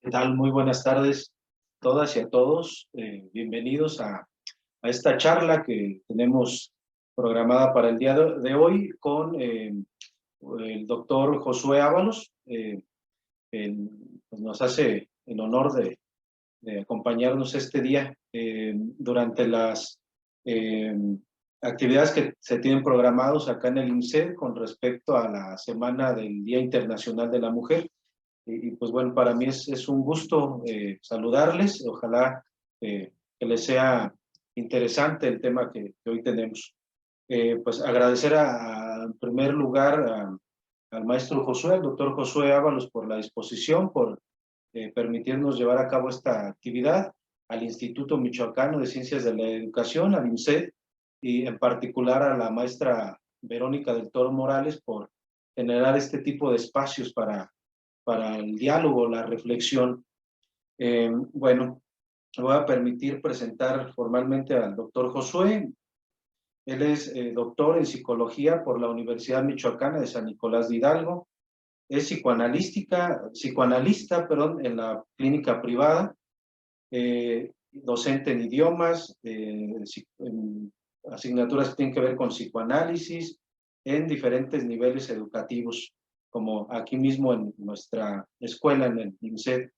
¿Qué tal? Muy buenas tardes a todas y a todos. Bienvenidos a esta charla que tenemos programada para el día de hoy con el doctor Josué Ábalos. Pues nos hace el honor de acompañarnos este día durante las eh, actividades que se tienen programados acá en el INSEE con respecto a la Semana del Día Internacional de la Mujer. Pues bueno, para mí es un gusto saludarles. Ojalá que les sea interesante el tema que hoy tenemos. Pues agradecer en primer lugar al maestro Josué, al doctor Josué Ábalos, por la disposición, por permitirnos llevar a cabo esta actividad, al Instituto Michoacano de Ciencias de la Educación, al INSEE, y en particular a la maestra Verónica del Toro Morales por generar este tipo de espacios para el diálogo, la reflexión. Bueno, me voy a permitir presentar formalmente al doctor Josué. Él es doctor en psicología por la Universidad Michoacana de San Nicolás de Hidalgo. Es psicoanalista, perdón, en la clínica privada, docente en idiomas, en asignaturas que tienen que ver con psicoanálisis en diferentes niveles educativos, como aquí mismo en nuestra escuela, en el INSEE.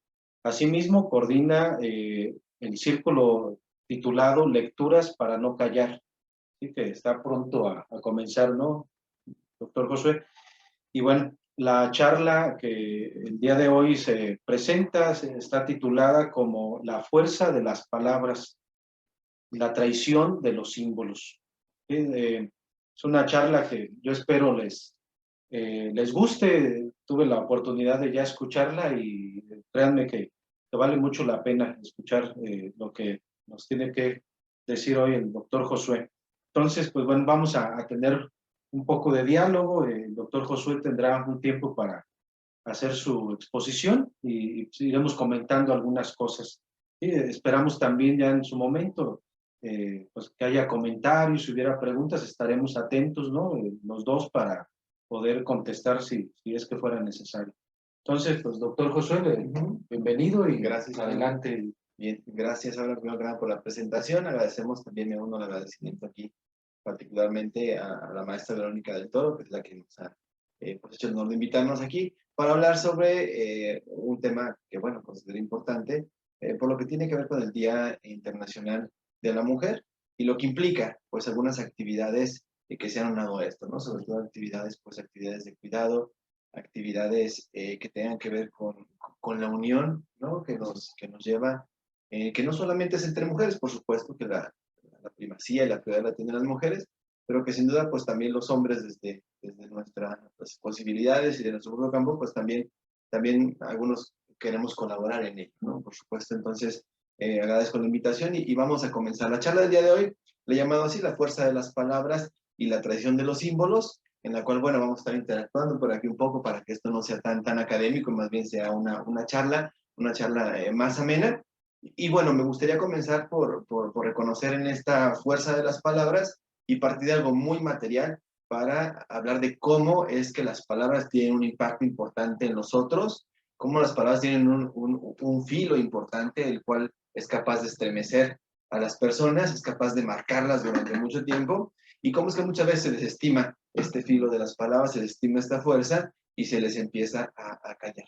Asimismo, coordina el círculo titulado Lecturas para no callar, ¿sí? Que está pronto a comenzar, ¿no, doctor Josué? Y bueno, la charla que el día de hoy se presenta está titulada como La fuerza de las palabras, la traición de los símbolos. ¿Sí? Es una charla que yo espero les guste. Tuve la oportunidad de ya escucharla y créanme que vale mucho la pena escuchar lo que nos tiene que decir hoy el doctor Josué. Entonces, pues bueno, vamos a tener un poco de diálogo. El doctor Josué tendrá un tiempo para hacer su exposición y iremos comentando algunas cosas. Y esperamos también ya en su momento pues que haya comentarios, si hubiera preguntas, estaremos atentos, ¿no? Los dos para poder contestar si es que fuera necesario. Entonces, pues doctor Josué, bienvenido y Gracias. adelante. Bien, gracias ahora primero que nada por la presentación. Agradecemos también, me uno al agradecimiento aquí, particularmente a la maestra Verónica del Toro, que es la que nos ha pues hecho el honor de invitarnos aquí para hablar sobre un tema que, bueno, considero importante, por lo que tiene que ver con el Día Internacional de la Mujer y lo que implica, pues, algunas actividades que se han unado a esto, ¿no? Sobre todo actividades, pues, actividades de cuidado, actividades que tengan que ver con la unión, ¿no? Que nos lleva, que no solamente es entre mujeres, por supuesto que la primacía y la prioridad la tienen las mujeres, pero que sin duda pues también los hombres desde nuestras posibilidades y de nuestro propio campo, pues también algunos queremos colaborar en ello, ¿no? Por supuesto, entonces agradezco la invitación y vamos a comenzar. La charla del día de hoy le he llamado así la fuerza de las palabras y la traición de los símbolos, en la cual, bueno, vamos a estar interactuando por aquí un poco para que esto no sea tan académico, más bien sea una charla más amena. Y bueno, me gustaría comenzar por reconocer en esta fuerza de las palabras y partir de algo muy material para hablar de cómo es que las palabras tienen un impacto importante en nosotros, cómo las palabras tienen un filo importante, el cual es capaz de estremecer a las personas, es capaz de marcarlas durante mucho tiempo, y cómo es que muchas veces se desestima este filo de las palabras, se desestima esta fuerza y se les empieza a callar.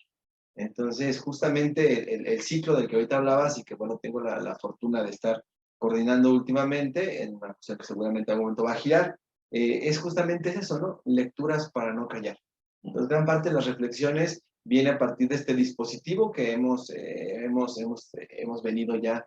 Entonces, justamente el ciclo del que ahorita hablabas y que, bueno, tengo la fortuna de estar coordinando últimamente, en una cosa que seguramente en algún momento va a girar, es justamente eso, ¿no? Lecturas para no callar. Entonces, gran parte de las reflexiones viene a partir de este dispositivo que hemos venido ya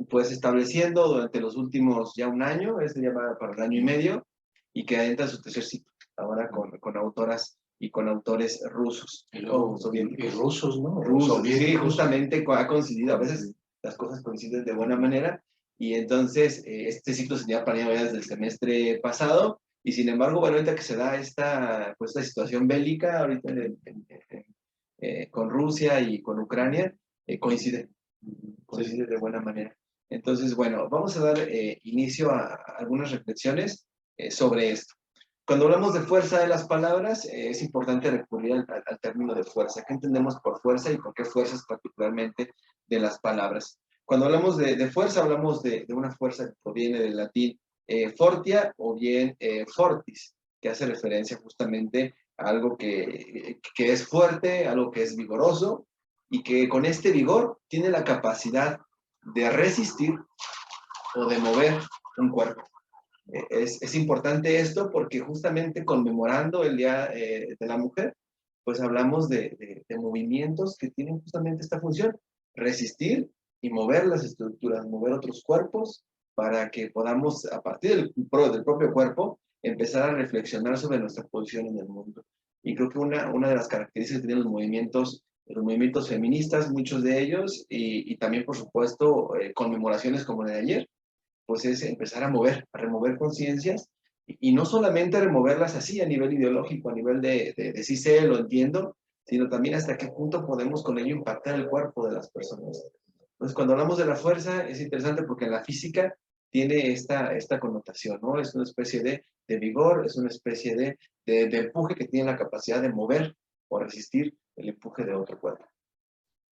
pues estableciendo durante los últimos ya un año, este ya va para el año y medio, y que entra en su tercer ciclo, ahora con autoras y con autores rusos o soviéticos. Y rusos, ¿no? Rusos, sí, Soviéticos. justamente ha coincidido, a veces las cosas coinciden de buena manera, y entonces este ciclo se tenía planeado ya desde el semestre pasado, y sin embargo, bueno, ahorita que se da esta situación bélica, ahorita con Rusia y con Ucrania, coincide de buena manera. Entonces, bueno, vamos a dar inicio a algunas reflexiones sobre esto. Cuando hablamos de fuerza de las palabras, es importante recurrir al término de fuerza. ¿Qué entendemos por fuerza y por qué fuerzas particularmente de las palabras? Cuando hablamos de fuerza, hablamos de una fuerza que proviene del latín fortia o bien fortis, que hace referencia justamente a algo que es fuerte, algo que es vigoroso, y que con este vigor tiene la capacidad de resistir o de mover un cuerpo. Es importante esto porque justamente conmemorando el Día de la Mujer, pues hablamos de movimientos que tienen justamente esta función, resistir y mover las estructuras, mover otros cuerpos para que podamos, a partir del propio cuerpo, empezar a reflexionar sobre nuestra posición en el mundo. Y creo que una de las características que tienen los movimientos feministas, muchos de ellos, y también, por supuesto, conmemoraciones como la de ayer, pues es empezar a remover conciencias, y no solamente removerlas así a nivel ideológico, a nivel de sí sé, lo entiendo, sino también hasta qué punto podemos con ello impactar el cuerpo de las personas. Entonces, cuando hablamos de la fuerza, es interesante porque en la física tiene esta connotación, ¿no? Es una especie de vigor, es una especie de empuje que tiene la capacidad de mover o resistir el empuje de otro cuerpo.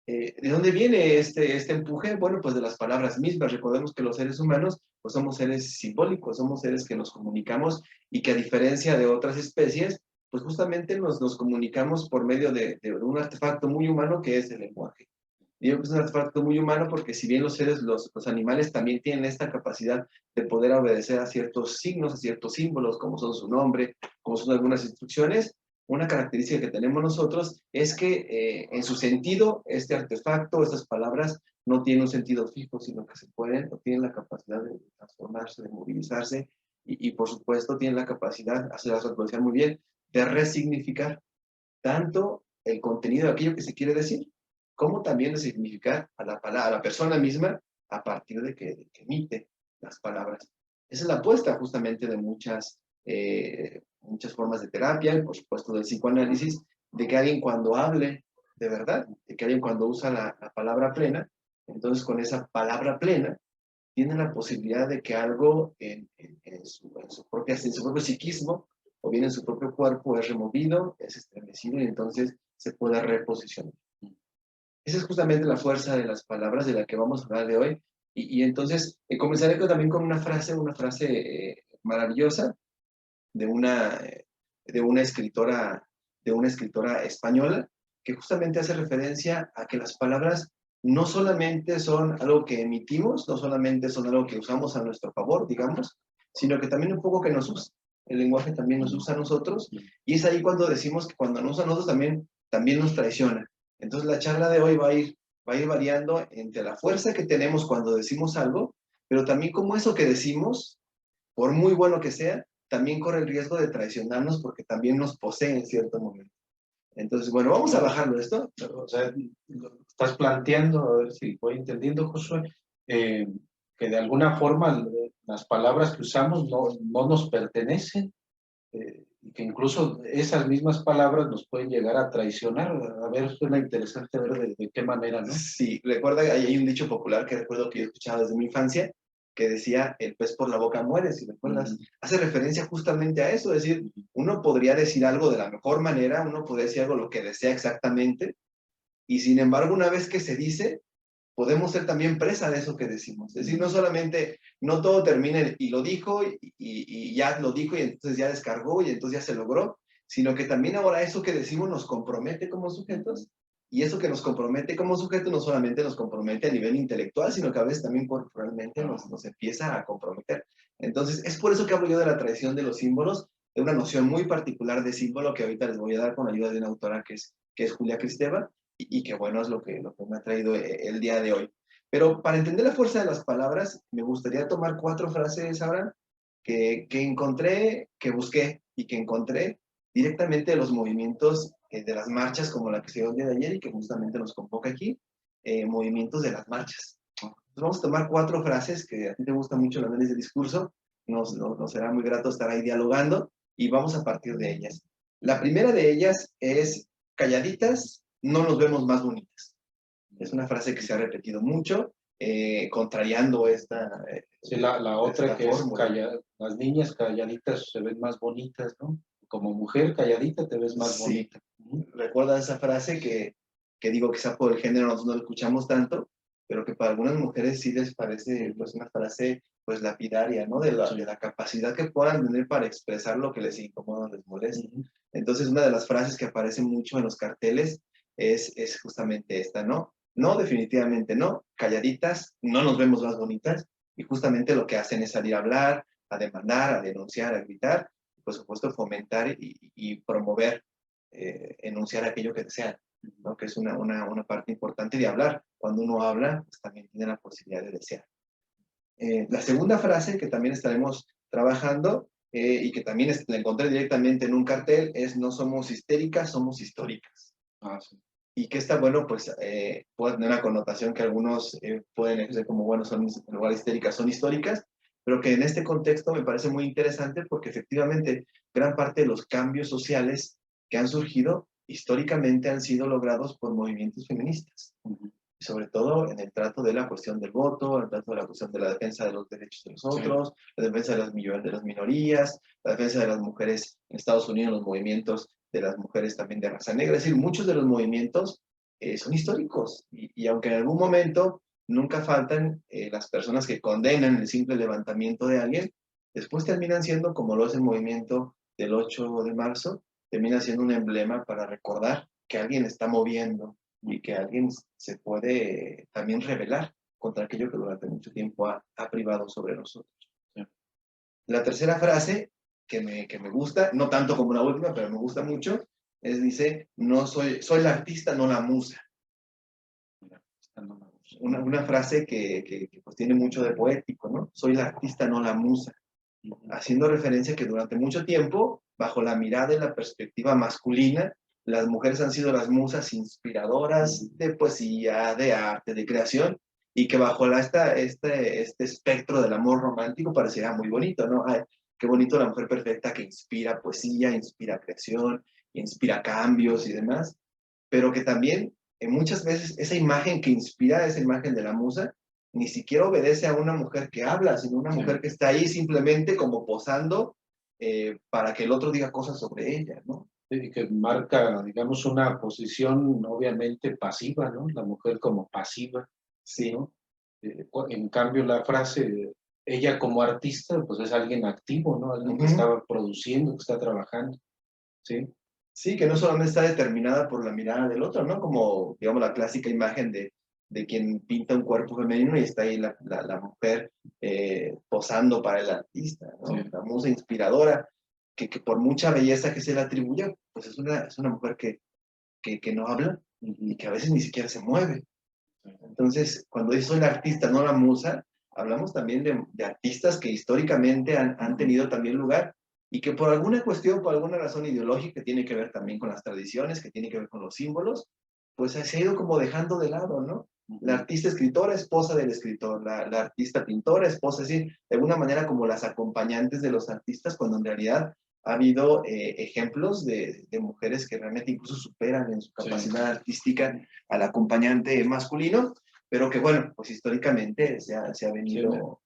¿De dónde viene este empuje? Bueno, pues de las palabras mismas. Recordemos que los seres humanos pues somos seres simbólicos, somos seres que nos comunicamos y que a diferencia de otras especies, pues justamente nos comunicamos por medio de un artefacto muy humano que es el lenguaje. Digo que es un artefacto muy humano porque si bien los animales también tienen esta capacidad de poder obedecer a ciertos signos, a ciertos símbolos, como son su nombre, como son algunas instrucciones, una característica que tenemos nosotros es que en su sentido, este artefacto, estas palabras, no tienen un sentido fijo, sino que se pueden, o tienen la capacidad de transformarse, de movilizarse, y por supuesto tienen la capacidad, hace la sociología muy bien, de resignificar tanto el contenido de aquello que se quiere decir, como también de significar a la persona misma a partir de que emite las palabras. Esa es la apuesta justamente de muchas formas de terapia y por supuesto del psicoanálisis, de que alguien cuando hable de verdad, de que alguien cuando usa la palabra plena, entonces con esa palabra plena tiene la posibilidad de que algo en su propio psiquismo o bien en su propio cuerpo es removido, es estremecido y entonces se puede reposicionar. Esa es justamente la fuerza de las palabras de la que vamos a hablar de hoy. Y entonces comenzaré también con una frase maravillosa de una escritora española que justamente hace referencia a que las palabras no solamente son algo que emitimos, no solamente son algo que usamos a nuestro favor, digamos, sino que también un poco que nos usa. El lenguaje también nos usa a nosotros, y es ahí cuando decimos que cuando nos usa a nosotros también nos traiciona. Entonces la charla de hoy va a ir variando entre la fuerza que tenemos cuando decimos algo, pero también como eso que decimos, por muy bueno que sea, también corre el riesgo de traicionarnos porque también nos posee en cierto momento. Entonces, bueno, vamos a bajarlo esto. O sea, estás planteando, a ver si voy entendiendo, Josué, que de alguna forma las palabras que usamos no nos pertenecen, y que incluso esas mismas palabras nos pueden llegar a traicionar. A ver, suena interesante ver de qué manera, ¿no? Sí, recuerda que hay un dicho popular que recuerdo que yo escuchaba desde mi infancia, que decía, el pez por la boca muere, si recuerdas. Hace referencia justamente a eso, es decir, uno podría decir algo de la mejor manera, uno podría decir algo lo que desea exactamente, y sin embargo, una vez que se dice, podemos ser también presa de eso que decimos. Es decir, no solamente, no todo termina en, y lo dijo, y ya lo dijo, y entonces ya descargó, y entonces ya se logró, sino que también ahora eso que decimos nos compromete como sujetos, y eso que nos compromete como sujetos no solamente nos compromete a nivel intelectual, sino que a veces también corporalmente nos empieza a comprometer. Entonces, es por eso que hablo yo de la tradición de los símbolos, de una noción muy particular de símbolo que ahorita les voy a dar con la ayuda de una autora que es Julia Kristeva, y que bueno, es lo que me ha traído el día de hoy. Pero para entender la fuerza de las palabras, me gustaría tomar 4 frases ahora que encontré, que busqué y que encontré directamente de los movimientos de las marchas, como la que se dio el día de ayer y que justamente nos convoca aquí, movimientos de las marchas. Entonces vamos a tomar 4 frases que a ti te gusta mucho el análisis de discurso, nos será muy grato estar ahí dialogando y vamos a partir de ellas. La primera de ellas es: calladitas no nos vemos más bonitas. Es una frase que se ha repetido mucho contrariando esta, Sí, la otra esta que es fórmula. las niñas calladitas se ven más bonitas, ¿no? Como mujer calladita te ves más Sí, bonita. Ujú. recuerda esa frase que digo, quizá por el género nosotros no la escuchamos tanto, pero que para algunas mujeres sí les parece pues una frase pues lapidaria, ¿no? De Sí. la capacidad que puedan tener para expresar lo que les incomoda o les molesta. Ujú. Entonces, una de las frases que aparece mucho en los carteles es justamente esta, ¿no? No, definitivamente no, calladitas, no nos vemos más bonitas, y justamente lo que hacen es salir a hablar, a demandar, a denunciar, a gritar, y por supuesto fomentar y promover, enunciar aquello que desean, ¿no? Que es una parte importante de hablar. Cuando uno habla, pues también tiene la posibilidad de desear. La segunda frase que también estaremos trabajando y que también la encontré directamente en un cartel es: no somos histéricas, somos históricas. Ah, sí. Y que está bueno, pues puede tener una connotación que algunos pueden ejercer como, bueno, son en lugar de histéricas, son históricas, pero que en este contexto me parece muy interesante porque efectivamente gran parte de los cambios sociales que han surgido históricamente han sido logrados por movimientos feministas, Ujú. y sobre todo en el trato de la cuestión del voto, el trato de la cuestión de la defensa de los derechos de los Sí. otros, la defensa de las minorías, la defensa de las mujeres en Estados Unidos, los movimientos de las mujeres también de raza negra. Es decir, muchos de los movimientos son históricos y aunque en algún momento nunca faltan las personas que condenan el simple levantamiento de alguien, después terminan siendo, como lo es el movimiento del 8 de marzo, termina siendo un emblema para recordar que alguien está moviendo y que alguien se puede también rebelar contra aquello que durante mucho tiempo ha privado sobre nosotros. Sí. La tercera frase que me gusta, no tanto como la última, pero me gusta mucho, dice: no soy la artista, no la musa. Mira, esta no me gusta. Una frase que pues tiene mucho de poético, ¿no? Soy la artista, no la musa. Ujú. Haciendo referencia que durante mucho tiempo, bajo la mirada y la perspectiva masculina, las mujeres han sido las musas inspiradoras de poesía, de arte, de creación, y que bajo este espectro del amor romántico pareciera muy bonito, ¿no? Ay, qué bonito la mujer perfecta que inspira poesía, inspira creación, inspira cambios y demás, pero que también muchas veces esa imagen que inspira, esa imagen de la musa, ni siquiera obedece a una mujer que habla, sino una Sí. mujer que está ahí simplemente como posando para que el otro diga cosas sobre ella, ¿no? Y que marca, digamos, una posición obviamente pasiva, ¿no? La mujer como pasiva, Sí, ¿no? En cambio, la frase, ella como artista, pues es alguien activo, ¿no? Alguien que uh-huh. está produciendo, que está trabajando, ¿sí? Sí, que no solamente está determinada por la mirada del otro, ¿no? Como, digamos, la clásica imagen de quien pinta un cuerpo femenino y está ahí la mujer posando para el artista, ¿no? Sí. La musa inspiradora, que por mucha belleza que se le atribuya, pues es una mujer que no habla y Ujú. que a veces ni siquiera se mueve. Sí. Entonces, cuando dice soy la artista, no la musa, hablamos también de artistas que históricamente han tenido también lugar y que por alguna cuestión, por alguna razón ideológica que tiene que ver también con las tradiciones, que tiene que ver con los símbolos, pues se ha ido como dejando de lado, ¿no? La Ujú. artista escritora, esposa del escritor, la artista pintora, esposa, es decir, de alguna manera como las acompañantes de los artistas, cuando en realidad ha habido ejemplos de mujeres que realmente incluso superan en su Sí. capacidad artística al acompañante masculino, pero que bueno, pues históricamente se ha Sí, venido,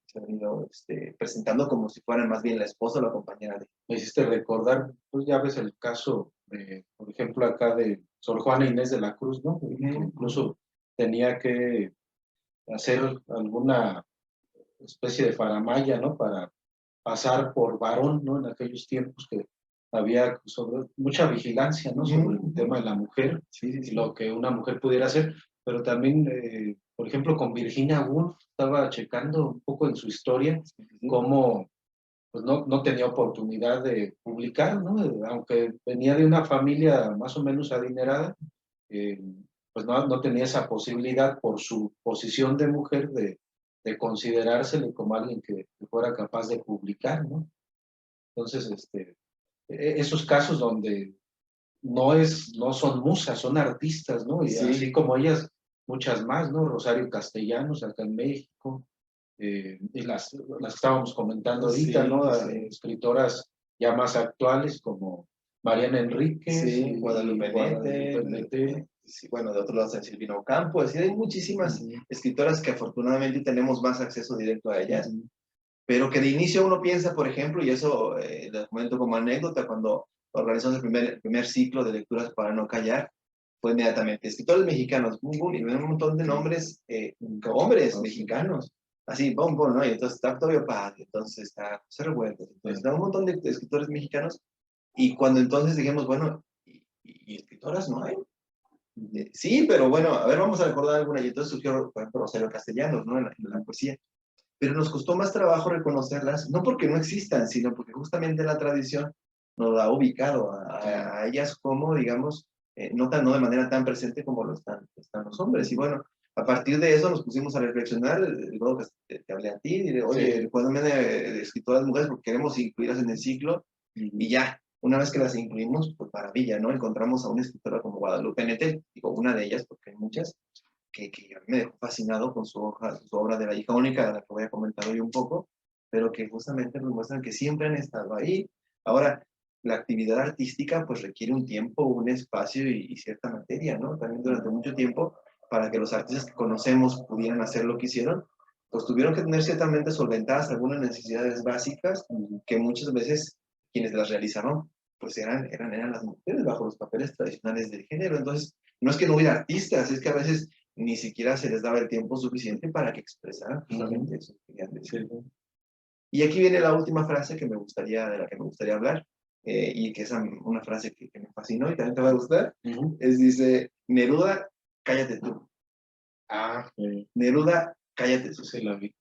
presentando como si fueran más bien la esposa o la compañera de. me hiciste recordar, pues ya ves el caso de, por ejemplo, acá de Sor Juana Inés de la Cruz, ¿no? Que incluso tenía que hacer alguna especie de faramalla, ¿no? Para pasar por varón, ¿no? En aquellos tiempos que había mucha vigilancia, ¿no? Sobre el tema de la mujer Sí, sí, y sí. lo que una mujer pudiera hacer, pero también, por ejemplo, con Virginia Woolf, estaba checando un poco en su historia, Sí, sí, sí. cómo pues no tenía oportunidad de publicar, ¿no? Aunque venía de una familia más o menos adinerada, eh, pues no tenía esa posibilidad por su posición de mujer de considerársele como alguien que fuera capaz de publicar, ¿no? Entonces, esos casos donde no son musas, son artistas, ¿no? Y así Sí, como ellas, muchas más, ¿no? Rosario Castellanos acá en México, y las que estábamos comentando ahorita, sí, ¿no? sí. Escritoras ya más actuales como Mariana Enríquez, Sí, y Guadalupe Nete, Nete. sí, bueno, de otro lado está Silvina Ocampo, es decir, hay muchísimas escritoras que afortunadamente tenemos más acceso directo a ellas, pero que de inicio uno piensa, por ejemplo, y eso lo comento como anécdota, cuando organizamos el primer ciclo de lecturas para no callar, fue inmediatamente escritores mexicanos, y ven un montón de nombres, hombres mexicanos, así, bom, bom, ¿no? Y entonces está Octavio Paz, entonces está José Revueltas, entonces está un montón de escritores mexicanos, y cuando entonces dijimos, bueno, ¿y escritoras no hay? Sí, pero bueno, a ver, vamos a recordar alguna, y entonces surgió, por ejemplo, Rosario Castellanos, ¿no? En la poesía. Pero nos costó más trabajo reconocerlas, no porque no existan, sino porque justamente la tradición nos ha ubicado a ellas como, digamos, no de manera tan presente como están los hombres. Y bueno, a partir de eso nos pusimos a reflexionar, luego que te hablé a ti, y de, oye, recuérdame de escritoras mujeres porque queremos incluirlas en el ciclo, y ya, una vez que las incluimos, pues maravilla, ¿no? Encontramos a una escritora como Guadalupe Nettel, digo, una de ellas, porque hay muchas, que a mí me dejó fascinado con su obra de la hija única, de la que voy a comentar hoy un poco, pero que justamente nos muestran que siempre han estado ahí. Ahora, la actividad artística pues requiere un tiempo, un espacio y cierta materia, ¿no? También durante mucho tiempo, para que los artistas que conocemos pudieran hacer lo que hicieron, pues tuvieron que tener ciertamente solventadas algunas necesidades básicas que muchas veces quienes las realizaron pues eran las mujeres bajo los papeles tradicionales del género. Entonces, no es que no hubiera artistas, es que a veces ni siquiera se les daba el tiempo suficiente para que expresaran justamente eso que querían decir. Y aquí viene la última frase de la que me gustaría hablar, y que es una frase que me fascinó y también te va a gustar, dice, Neruda, cállate tú. Neruda, cállate tú. Sí, la vi.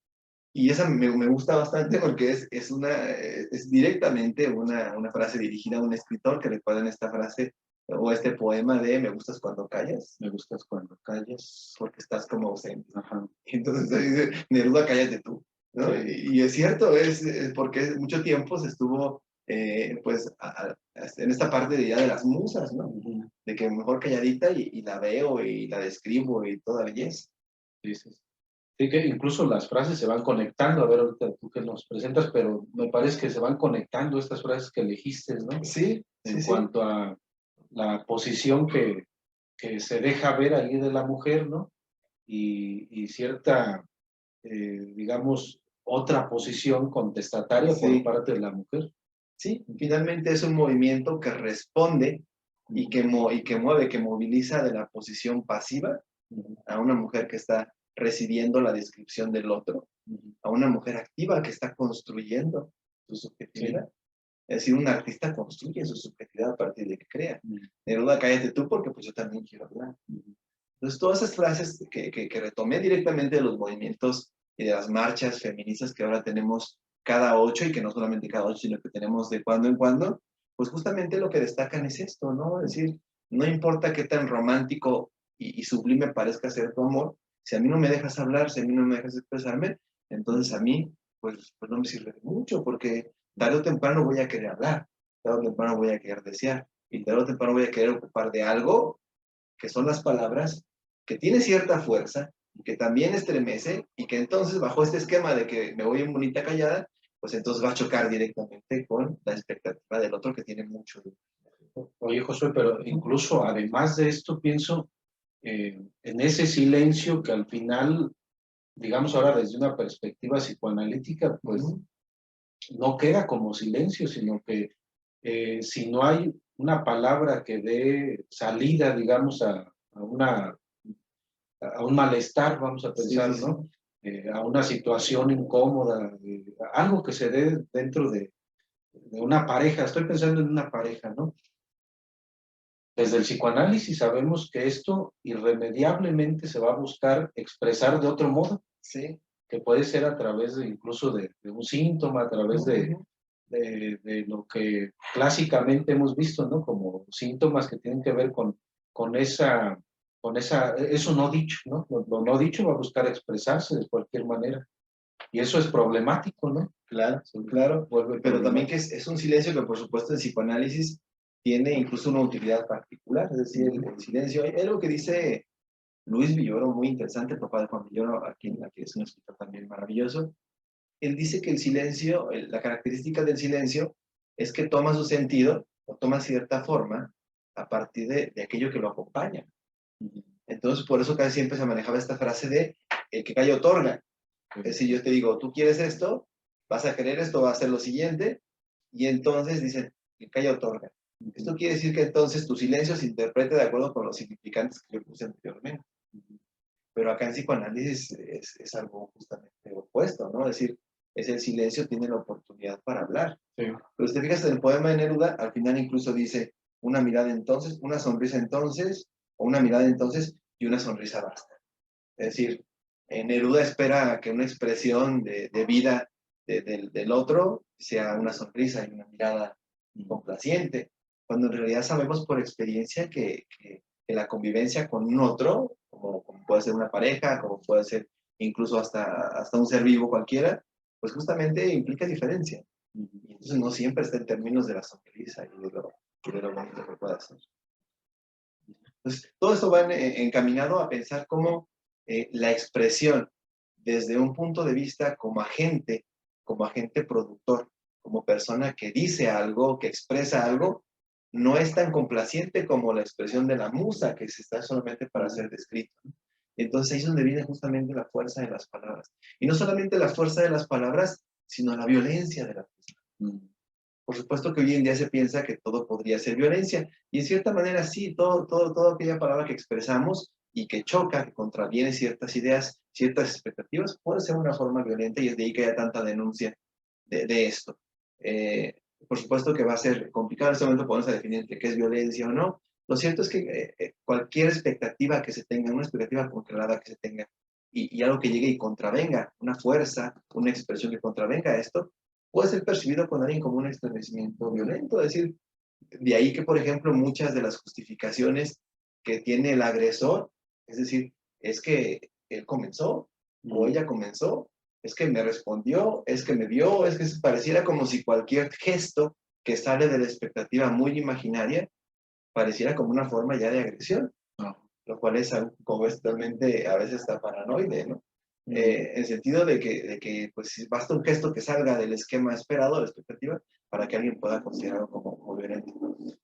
Y esa me gusta bastante porque es directamente una frase dirigida a un escritor que recuerdan esta frase o este poema de me gustas cuando callas. Me gustas cuando callas. Porque estás como ausente. Ajá. Entonces dice, Neruda, cállate tú, ¿no? Y es cierto, es porque mucho tiempo se estuvo, pues, en esta parte de las musas, ¿no? De que mejor calladita y la veo y la describo y toda belleza. Sí, sí. Sí, que incluso las frases se van conectando, a ver ahorita tú que nos presentas, pero me parece que se van conectando estas frases que elegiste, ¿no? Sí, en cuanto a la posición que se deja ver ahí de la mujer, ¿no? Y cierta, digamos, otra posición contestataria por parte de la mujer. Sí, finalmente es un movimiento que responde y que mueve, que moviliza de la posición pasiva a una mujer que está recibiendo la descripción del otro, a una mujer activa que está construyendo su subjetividad. Es decir, un artista construye su subjetividad a partir de que crea. Neruda, cállate tú porque pues yo también quiero hablar. Entonces, todas esas frases que retomé directamente de los movimientos y de las marchas feministas que ahora tenemos cada 8, y que no solamente cada 8, sino que tenemos de cuando en cuando, pues justamente lo que destacan es esto, ¿no? Es decir, no importa qué tan romántico y sublime parezca ser tu amor, si a mí no me dejas hablar, si a mí no me dejas expresarme, entonces a mí, pues no me sirve de mucho, porque tarde o temprano voy a querer hablar, tarde o temprano voy a querer desear, y tarde o temprano voy a querer ocupar de algo que son las palabras, que tiene cierta fuerza, que también estremece, y que entonces bajo este esquema de que me voy en bonita callada, pues entonces va a chocar directamente con la expectativa del otro que tiene mucho. Oye, Josué, pero incluso además de esto pienso en ese silencio que al final, digamos ahora desde una perspectiva psicoanalítica, pues no queda como silencio, sino que si no hay una palabra que dé salida, digamos, a un malestar, vamos a pensar, ¿no? A una situación incómoda, algo que se dé dentro de una pareja. Estoy pensando en una pareja, ¿no? Desde el psicoanálisis sabemos que esto irremediablemente se va a buscar expresar de otro modo, que puede ser a través incluso de un síntoma, a través de lo que clásicamente hemos visto, ¿no? Como síntomas que tienen que ver con eso no dicho, ¿no? Lo no dicho va a buscar expresarse de cualquier manera. Y eso es problemático, ¿no? Claro, claro. Pero también que es un silencio que, por supuesto, en psicoanálisis tiene incluso una utilidad particular. Es decir, el silencio. Hay algo que dice Luis Villoro, muy interesante, el papá de Juan Villoro, a quien es un escritor también maravilloso. Él dice que el silencio, la característica del silencio es que toma su sentido o toma cierta forma a partir de aquello que lo acompaña. Entonces, por eso casi siempre se manejaba esta frase de el que calla otorga. Es decir, yo te digo, tú quieres esto, vas a querer esto, va a ser lo siguiente, y entonces dicen, el que calla otorga. Esto quiere decir que entonces tu silencio se interpreta de acuerdo con los significantes que yo puse anteriormente. Pero acá en psicoanálisis es algo justamente opuesto, ¿no? Es decir, es el silencio, tiene la oportunidad para hablar. Sí. Pero si te fijas en el poema de Neruda, al final incluso dice, una mirada entonces, una sonrisa entonces, o una mirada entonces, y una sonrisa basta. Es decir, Neruda espera que una expresión de vida del otro sea una sonrisa y una mirada complaciente, cuando en realidad sabemos por experiencia que la convivencia con un otro, como puede ser una pareja, como puede ser incluso hasta un ser vivo cualquiera, pues justamente implica diferencia. Y entonces no siempre está en términos de la sonrisa y de lo bonito que pueda ser. Entonces, todo esto va encaminado a pensar cómo la expresión desde un punto de vista como agente productor, como persona que dice algo, que expresa algo, no es tan complaciente como la expresión de la musa, que se está solamente para ser descrito. Entonces ahí es donde viene justamente la fuerza de las palabras. Y no solamente la fuerza de las palabras, sino la violencia de las palabras. Por supuesto que hoy en día se piensa que todo podría ser violencia, y en cierta manera sí, toda aquella palabra que expresamos y que choca, que contraviene ciertas ideas, ciertas expectativas, puede ser una forma violenta, y es de ahí que haya tanta denuncia de esto. Por supuesto que va a ser complicado en este momento ponerse a definir qué es violencia o no. Lo cierto es que cualquier expectativa que se tenga, una expectativa controlada que se tenga, y algo que llegue y contravenga, una fuerza, una expresión que contravenga esto, puede ser percibido con alguien como un estremecimiento violento. Es decir, de ahí que, por ejemplo, muchas de las justificaciones que tiene el agresor, es decir, es que él comenzó o ella comenzó, es que me respondió, es que me vio, es que pareciera como si cualquier gesto que sale de la expectativa muy imaginaria pareciera como una forma ya de agresión, lo cual es algo como totalmente a veces está paranoide, ¿no? En el sentido de que pues basta un gesto que salga del esquema esperado, de la expectativa, para que alguien pueda considerarlo como violento.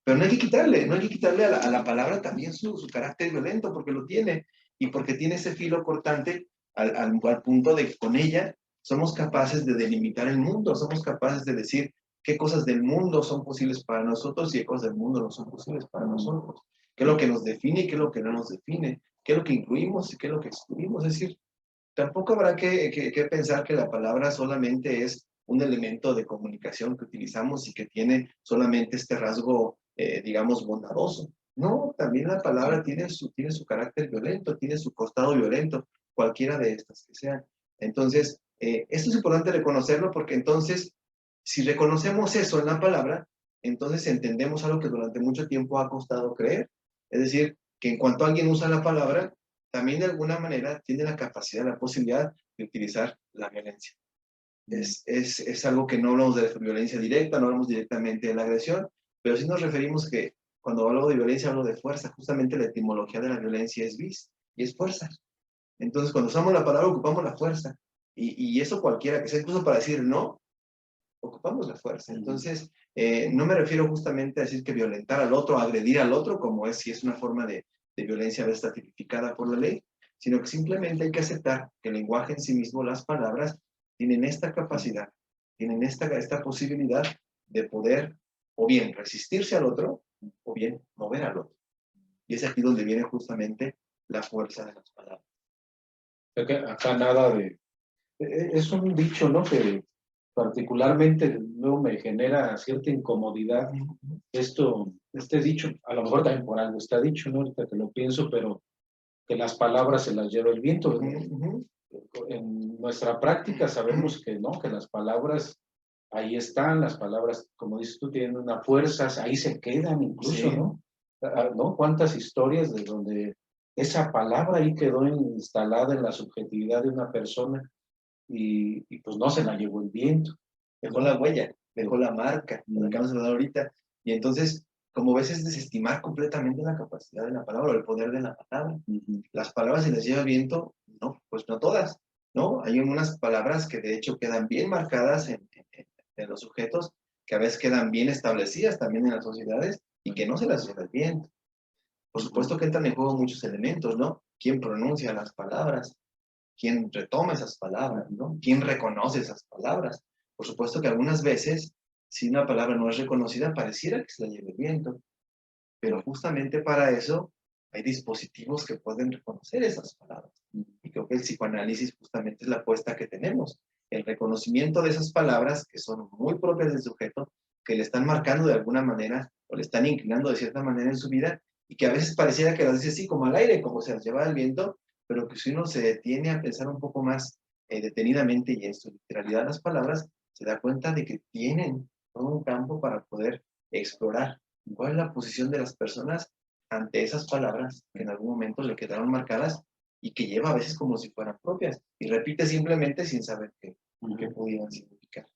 Pero no hay que quitarle a la palabra también su carácter violento, porque lo tiene, y porque tiene ese filo cortante al punto de que con ella somos capaces de delimitar el mundo, somos capaces de decir qué cosas del mundo son posibles para nosotros y qué cosas del mundo no son posibles para nosotros, qué es lo que nos define y qué es lo que no nos define, qué es lo que incluimos y qué es lo que excluimos. Es decir, tampoco habrá que pensar que la palabra solamente es un elemento de comunicación que utilizamos y que tiene solamente este rasgo, digamos, bondadoso. No, también la palabra tiene su carácter violento, tiene su costado violento, cualquiera de estas que sean. Entonces, esto es importante reconocerlo, porque entonces, si reconocemos eso en la palabra, entonces entendemos algo que durante mucho tiempo ha costado creer. Es decir, que en cuanto alguien usa la palabra, también de alguna manera tiene la capacidad, la posibilidad de utilizar la violencia. Es algo que no hablamos de violencia directa, no hablamos directamente de la agresión, pero sí nos referimos que cuando hablo de violencia hablo de fuerza. Justamente la etimología de la violencia es vis, y es fuerza. Entonces cuando usamos la palabra ocupamos la fuerza, y eso cualquiera que sea, incluso para decir no, ocupamos la fuerza. Entonces no me refiero justamente a decir que violentar al otro, agredir al otro, como es si es una forma de violencia a veces tipificada por la ley, sino que simplemente hay que aceptar que el lenguaje en sí mismo, las palabras, tienen esta capacidad, tienen esta posibilidad de poder o bien resistirse al otro, o bien mover al otro. Y es aquí donde viene justamente la fuerza de las palabras. Acá nada de... Es un dicho, ¿no? Que particularmente luego me genera cierta incomodidad. Este dicho, a lo mejor también por algo está dicho, ¿no? Ahorita que lo pienso, pero que las palabras se las lleva el viento. En nuestra práctica sabemos que no, que las palabras ahí están, las palabras, como dices tú, tienen una fuerza, ahí se quedan incluso, Sí. ¿no? ¿No? ¿Cuántas historias de donde esa palabra ahí quedó instalada en la subjetividad de una persona y pues no se la llevó el viento? Dejó la huella, dejó la marca, lo que acabamos de hablar ahorita. Y entonces, como ves, es desestimar completamente la capacidad de la palabra, o el poder de la palabra. Las palabras se las lleva el viento, no, pues no todas, ¿no? Hay unas palabras que de hecho quedan bien marcadas en los sujetos, que a veces quedan bien establecidas también en las sociedades y que no se las lleva el viento. Por supuesto que entran en juego muchos elementos, ¿no? ¿Quién pronuncia las palabras? ¿Quién retoma esas palabras, ¿no? ¿Quién reconoce esas palabras? Por supuesto que algunas veces, si una palabra no es reconocida, pareciera que se la lleve el viento. Pero justamente para eso hay dispositivos que pueden reconocer esas palabras. Y creo que el psicoanálisis justamente es la apuesta que tenemos. El reconocimiento de esas palabras que son muy propias del sujeto, que le están marcando de alguna manera o le están inclinando de cierta manera en su vida y que a veces pareciera que las dice así como al aire, como se las lleva el viento, pero que si uno se detiene a pensar un poco más detenidamente y en su literalidad las palabras, se da cuenta de que tienen todo un campo para poder explorar cuál es la posición de las personas ante esas palabras que en algún momento le quedaron marcadas y que lleva a veces como si fueran propias y repite simplemente sin saber qué podían significar.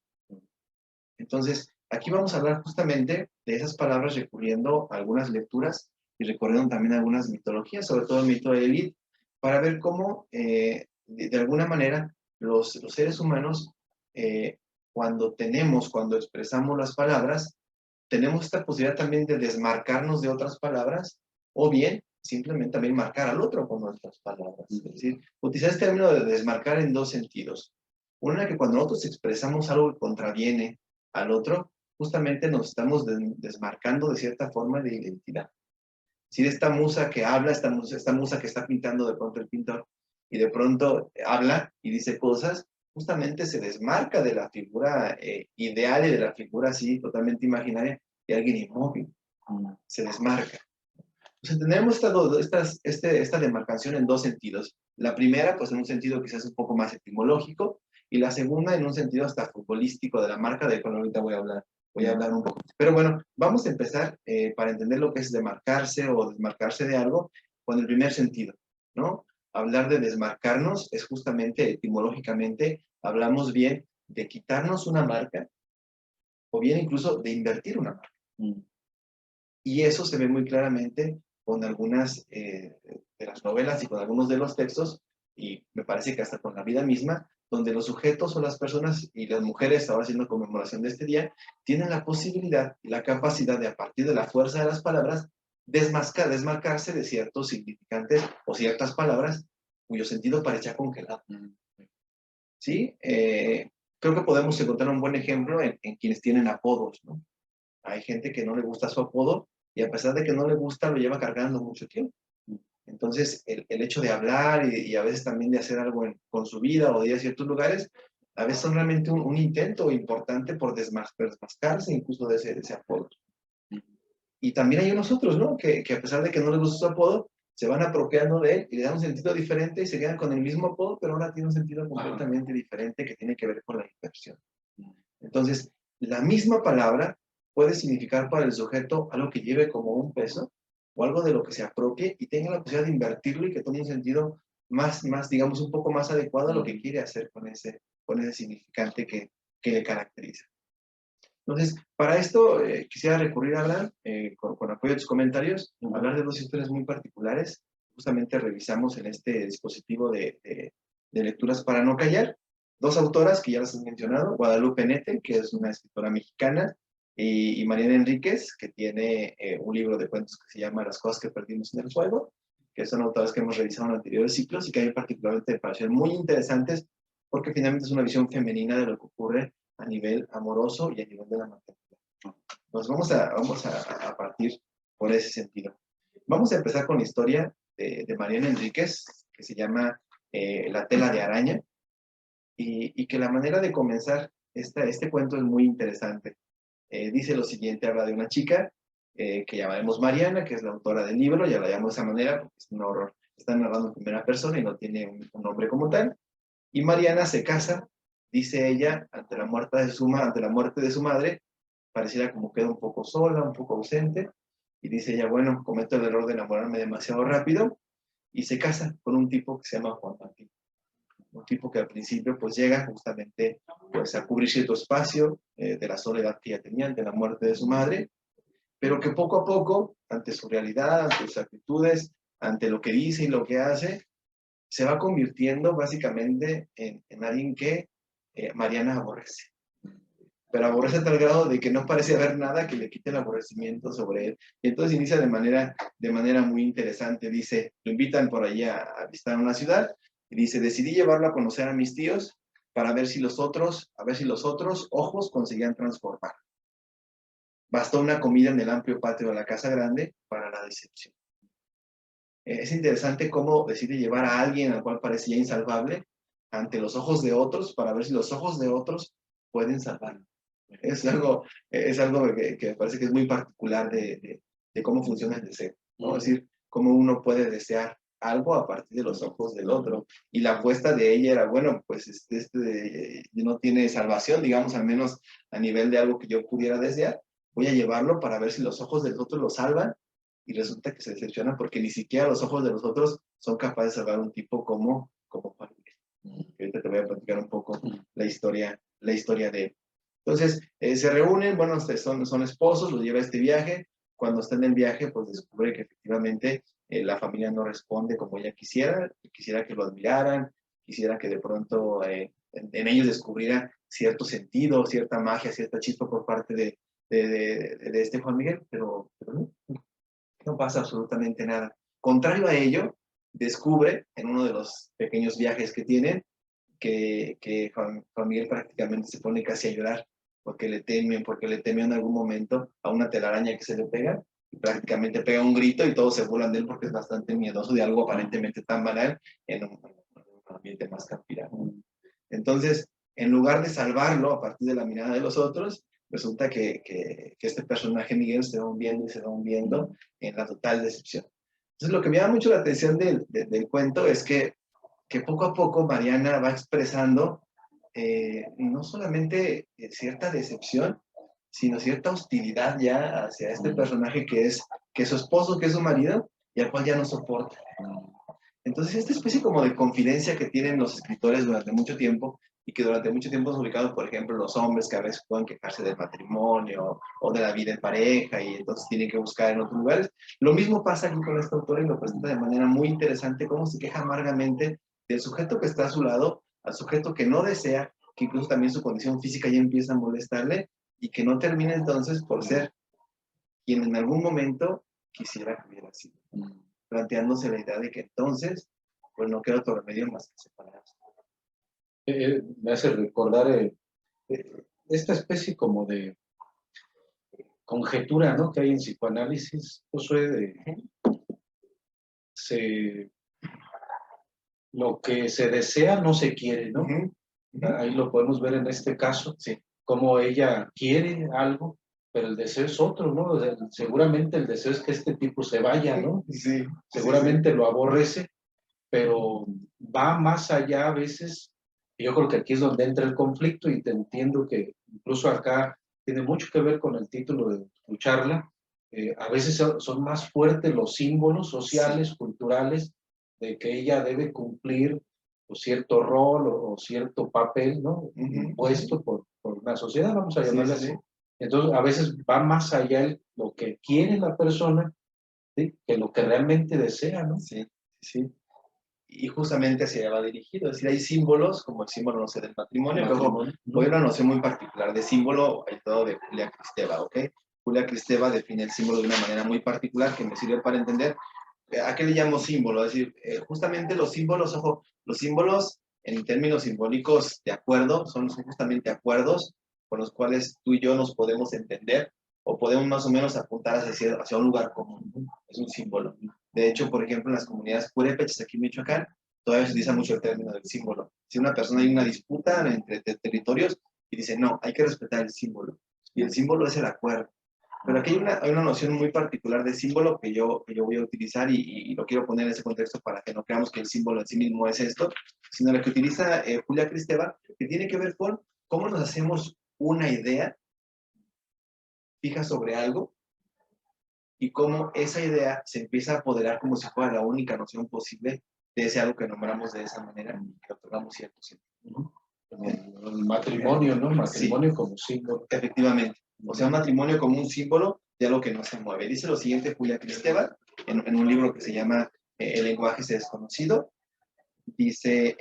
Entonces, aquí vamos a hablar justamente de esas palabras recurriendo a algunas lecturas y recurriendo también a algunas mitologías, sobre todo el mito de Lilith, para ver cómo, de alguna manera, los seres humanos, cuando expresamos las palabras, tenemos esta posibilidad también de desmarcarnos de otras palabras, o bien simplemente también marcar al otro con nuestras palabras. Es decir, utilizar este término de desmarcar en dos sentidos. Una, que cuando nosotros expresamos algo que contraviene al otro, justamente nos estamos desmarcando de cierta forma de identidad. Si esta musa que habla, esta musa que está pintando de pronto el pintor, y de pronto habla y dice cosas, justamente se desmarca de la figura ideal y de la figura así totalmente imaginaria de alguien inmóvil. Se desmarca. Pues entendemos esta demarcación en dos sentidos. La primera, pues en un sentido quizás un poco más etimológico, y la segunda en un sentido hasta futbolístico de la marca, del cual ahorita voy a hablar un poco. Pero bueno, vamos a empezar para entender lo que es demarcarse o desmarcarse de algo con el primer sentido, ¿no? Hablar de desmarcarnos es justamente etimológicamente, hablamos bien de quitarnos una marca o bien incluso de invertir una marca. Y eso se ve muy claramente con algunas de las novelas y con algunos de los textos, y me parece que hasta con la vida misma, donde los sujetos o las personas y las mujeres, ahora haciendo conmemoración de este día, tienen la posibilidad y la capacidad de, a partir de la fuerza de las palabras, desmarcarse de ciertos significantes o ciertas palabras cuyo sentido parecía congelado. ¿Sí? Creo que podemos encontrar un buen ejemplo en quienes tienen apodos, ¿no? Hay gente que no le gusta su apodo y a pesar de que no le gusta, lo lleva cargando mucho tiempo. Entonces, el hecho de hablar y a veces también de hacer algo con su vida o de ir a ciertos lugares, a veces son realmente un intento importante por desmascarse incluso de ese apodo. Y también hay unos otros, ¿no? Que a pesar de que no les gusta su apodo, se van apropiando de él y le dan un sentido diferente y se quedan con el mismo apodo, pero ahora tiene un sentido completamente diferente que tiene que ver con la inversión. Entonces, la misma palabra puede significar para el sujeto algo que lleve como un peso o algo de lo que se apropie y tenga la posibilidad de invertirlo y que tome un sentido más, digamos, un poco más adecuado a lo que quiere hacer con ese significante que le caracteriza. Entonces, para esto quisiera recurrir a Abraham, con apoyo de tus comentarios, hablar de dos historias muy particulares. Justamente revisamos en este dispositivo de lecturas para no callar, dos autoras que ya las has mencionado, Guadalupe Nete, que es una escritora mexicana, y Mariana Enríquez, que tiene un libro de cuentos que se llama Las cosas que perdimos en el fuego, que son autoras que hemos revisado en anteriores ciclos y que a mí particularmente me parecen muy interesantes porque finalmente es una visión femenina de lo que ocurre a nivel amoroso y a nivel de la maternidad. Pues vamos a partir por ese sentido. Vamos a empezar con la historia de Mariana Enríquez, que se llama La tela de araña, y que la manera de comenzar este cuento es muy interesante. Dice lo siguiente, habla de una chica que llamaremos Mariana, que es la autora del libro, ya la llamo de esa manera porque es un horror. Está narrando en primera persona y no tiene un nombre como tal. Y Mariana se casa, dice ella, ante la muerte de su madre, pareciera como queda un poco sola, un poco ausente, y dice ella, bueno, cometo el error de enamorarme demasiado rápido, y se casa con un tipo que se llama Juan Martín. Un tipo que al principio pues llega justamente pues a cubrir cierto espacio de la soledad que ella tenía ante la muerte de su madre, pero que poco a poco, ante su realidad, ante sus actitudes, ante lo que dice y lo que hace, se va convirtiendo básicamente en alguien que Mariana aborrece. pero aborrece a tal grado de que no parece haber nada que le quite el aborrecimiento sobre él. Y entonces inicia de manera muy interesante. Dice, lo invitan por allí a visitar una ciudad, y dice, decidí llevarlo a conocer a mis tíos para ver si los otros ojos conseguían transformar. Bastó una comida en el amplio patio de la casa grande para la decepción. Es interesante cómo decide llevar a alguien al cual parecía insalvable ante los ojos de otros para ver si los ojos de otros pueden salvarlo. Es algo que me parece que es muy particular de cómo funciona el deseo, ¿no? Es decir, cómo uno puede desear algo a partir de los ojos del otro. Y la apuesta de ella era, bueno, pues no tiene salvación, digamos, al menos a nivel de algo que yo pudiera desear. Voy a llevarlo para ver si los ojos del otro lo salvan. Y resulta que se decepciona porque ni siquiera los ojos de los otros son capaces de salvar a un tipo como Juan Miguel. Ahorita te voy a platicar un poco la historia de él. Entonces, se reúnen, bueno, son esposos, los lleva a este viaje. Cuando está en el viaje, pues descubre que efectivamente la familia no responde como ella quisiera que lo admiraran, quisiera que de pronto en ellos descubriera cierto sentido, cierta magia, cierta chispa por parte de este Juan Miguel, pero no pasa absolutamente nada. Contrario a ello, descubre en uno de los pequeños viajes que tienen que Juan Miguel prácticamente se pone casi a llorar porque le teme en algún momento a una telaraña que se le pega y prácticamente pega un grito y todos se burlan de él porque es bastante miedoso de algo aparentemente tan banal en un ambiente más campirano. Entonces, en lugar de salvarlo a partir de la mirada de los otros, resulta que este personaje Miguel se va hundiendo en la total decepción. Entonces, lo que me llama mucho la atención del cuento es que poco a poco Mariana va expresando no solamente cierta decepción, sino cierta hostilidad ya hacia este personaje que es su esposo, que es su marido, y al cual ya no soporta. Entonces, esta especie como de confidencia que tienen los escritores durante mucho tiempo, y que durante mucho tiempo es ubicado, por ejemplo, los hombres que a veces pueden quejarse del matrimonio o de la vida en pareja y entonces tienen que buscar en otros lugares. Lo mismo pasa aquí con este autor y lo presenta de manera muy interesante, cómo se queja amargamente del sujeto que está a su lado, al sujeto que no desea, que incluso también su condición física ya empieza a molestarle y que no termina entonces por ser quien en algún momento quisiera que hubiera sido, planteándose la idea de que entonces pues no queda otro remedio más que separarse. Me hace recordar esta especie como de conjetura, ¿no?, que hay en psicoanálisis, Josué, lo que se desea no se quiere, ¿no? Ahí lo podemos ver en este caso, sí, como ella quiere algo, pero el deseo es otro, ¿no? O sea, seguramente el deseo es que este tipo se vaya, ¿no? Sí, seguramente sí. Lo aborrece, pero va más allá a veces. Y yo creo que aquí es donde entra el conflicto y te entiendo que incluso acá tiene mucho que ver con el título de tu charla. A veces son más fuertes los símbolos sociales, sí, culturales, de que ella debe cumplir o cierto rol o cierto papel, ¿no? Impuesto por una sociedad, vamos a llamarle así. Entonces, a veces va más allá lo que quiere la persona, ¿sí?, que lo que realmente desea, ¿no? Sí, sí. Y justamente hacia allá va dirigido. Es decir, hay símbolos, como el símbolo, no sé, del matrimonio, que voy a una noción muy particular de símbolo, el todo de Julia Kristeva, ¿ok? Julia Kristeva define el símbolo de una manera muy particular que me sirve para entender a qué le llamo símbolo. Es decir, justamente los símbolos, ojo, los símbolos en términos simbólicos de acuerdo son justamente acuerdos con los cuales tú y yo nos podemos entender o podemos más o menos apuntar hacia un lugar común. Es un símbolo. De hecho, por ejemplo, en las comunidades purépechas aquí en Michoacán, todavía se utiliza mucho el término del símbolo. Si una persona hay una disputa entre territorios y dice, no, hay que respetar el símbolo. Y el símbolo es el acuerdo. Pero aquí hay una noción muy particular de símbolo que yo voy a utilizar y lo quiero poner en ese contexto para que no creamos que el símbolo en sí mismo es esto, sino la que utiliza Julia Kristeva, que tiene que ver con cómo nos hacemos una idea fija sobre algo y cómo esa idea se empieza a apoderar como si fuera la única noción posible de ese algo que nombramos de esa manera y que otorgamos cierto sentido. El matrimonio, ¿no? El matrimonio sí, como símbolo. Efectivamente. O sea, un matrimonio como un símbolo de algo que no se mueve. Dice lo siguiente Julia Kristeva en un libro que se llama El lenguaje es desconocido. Dice,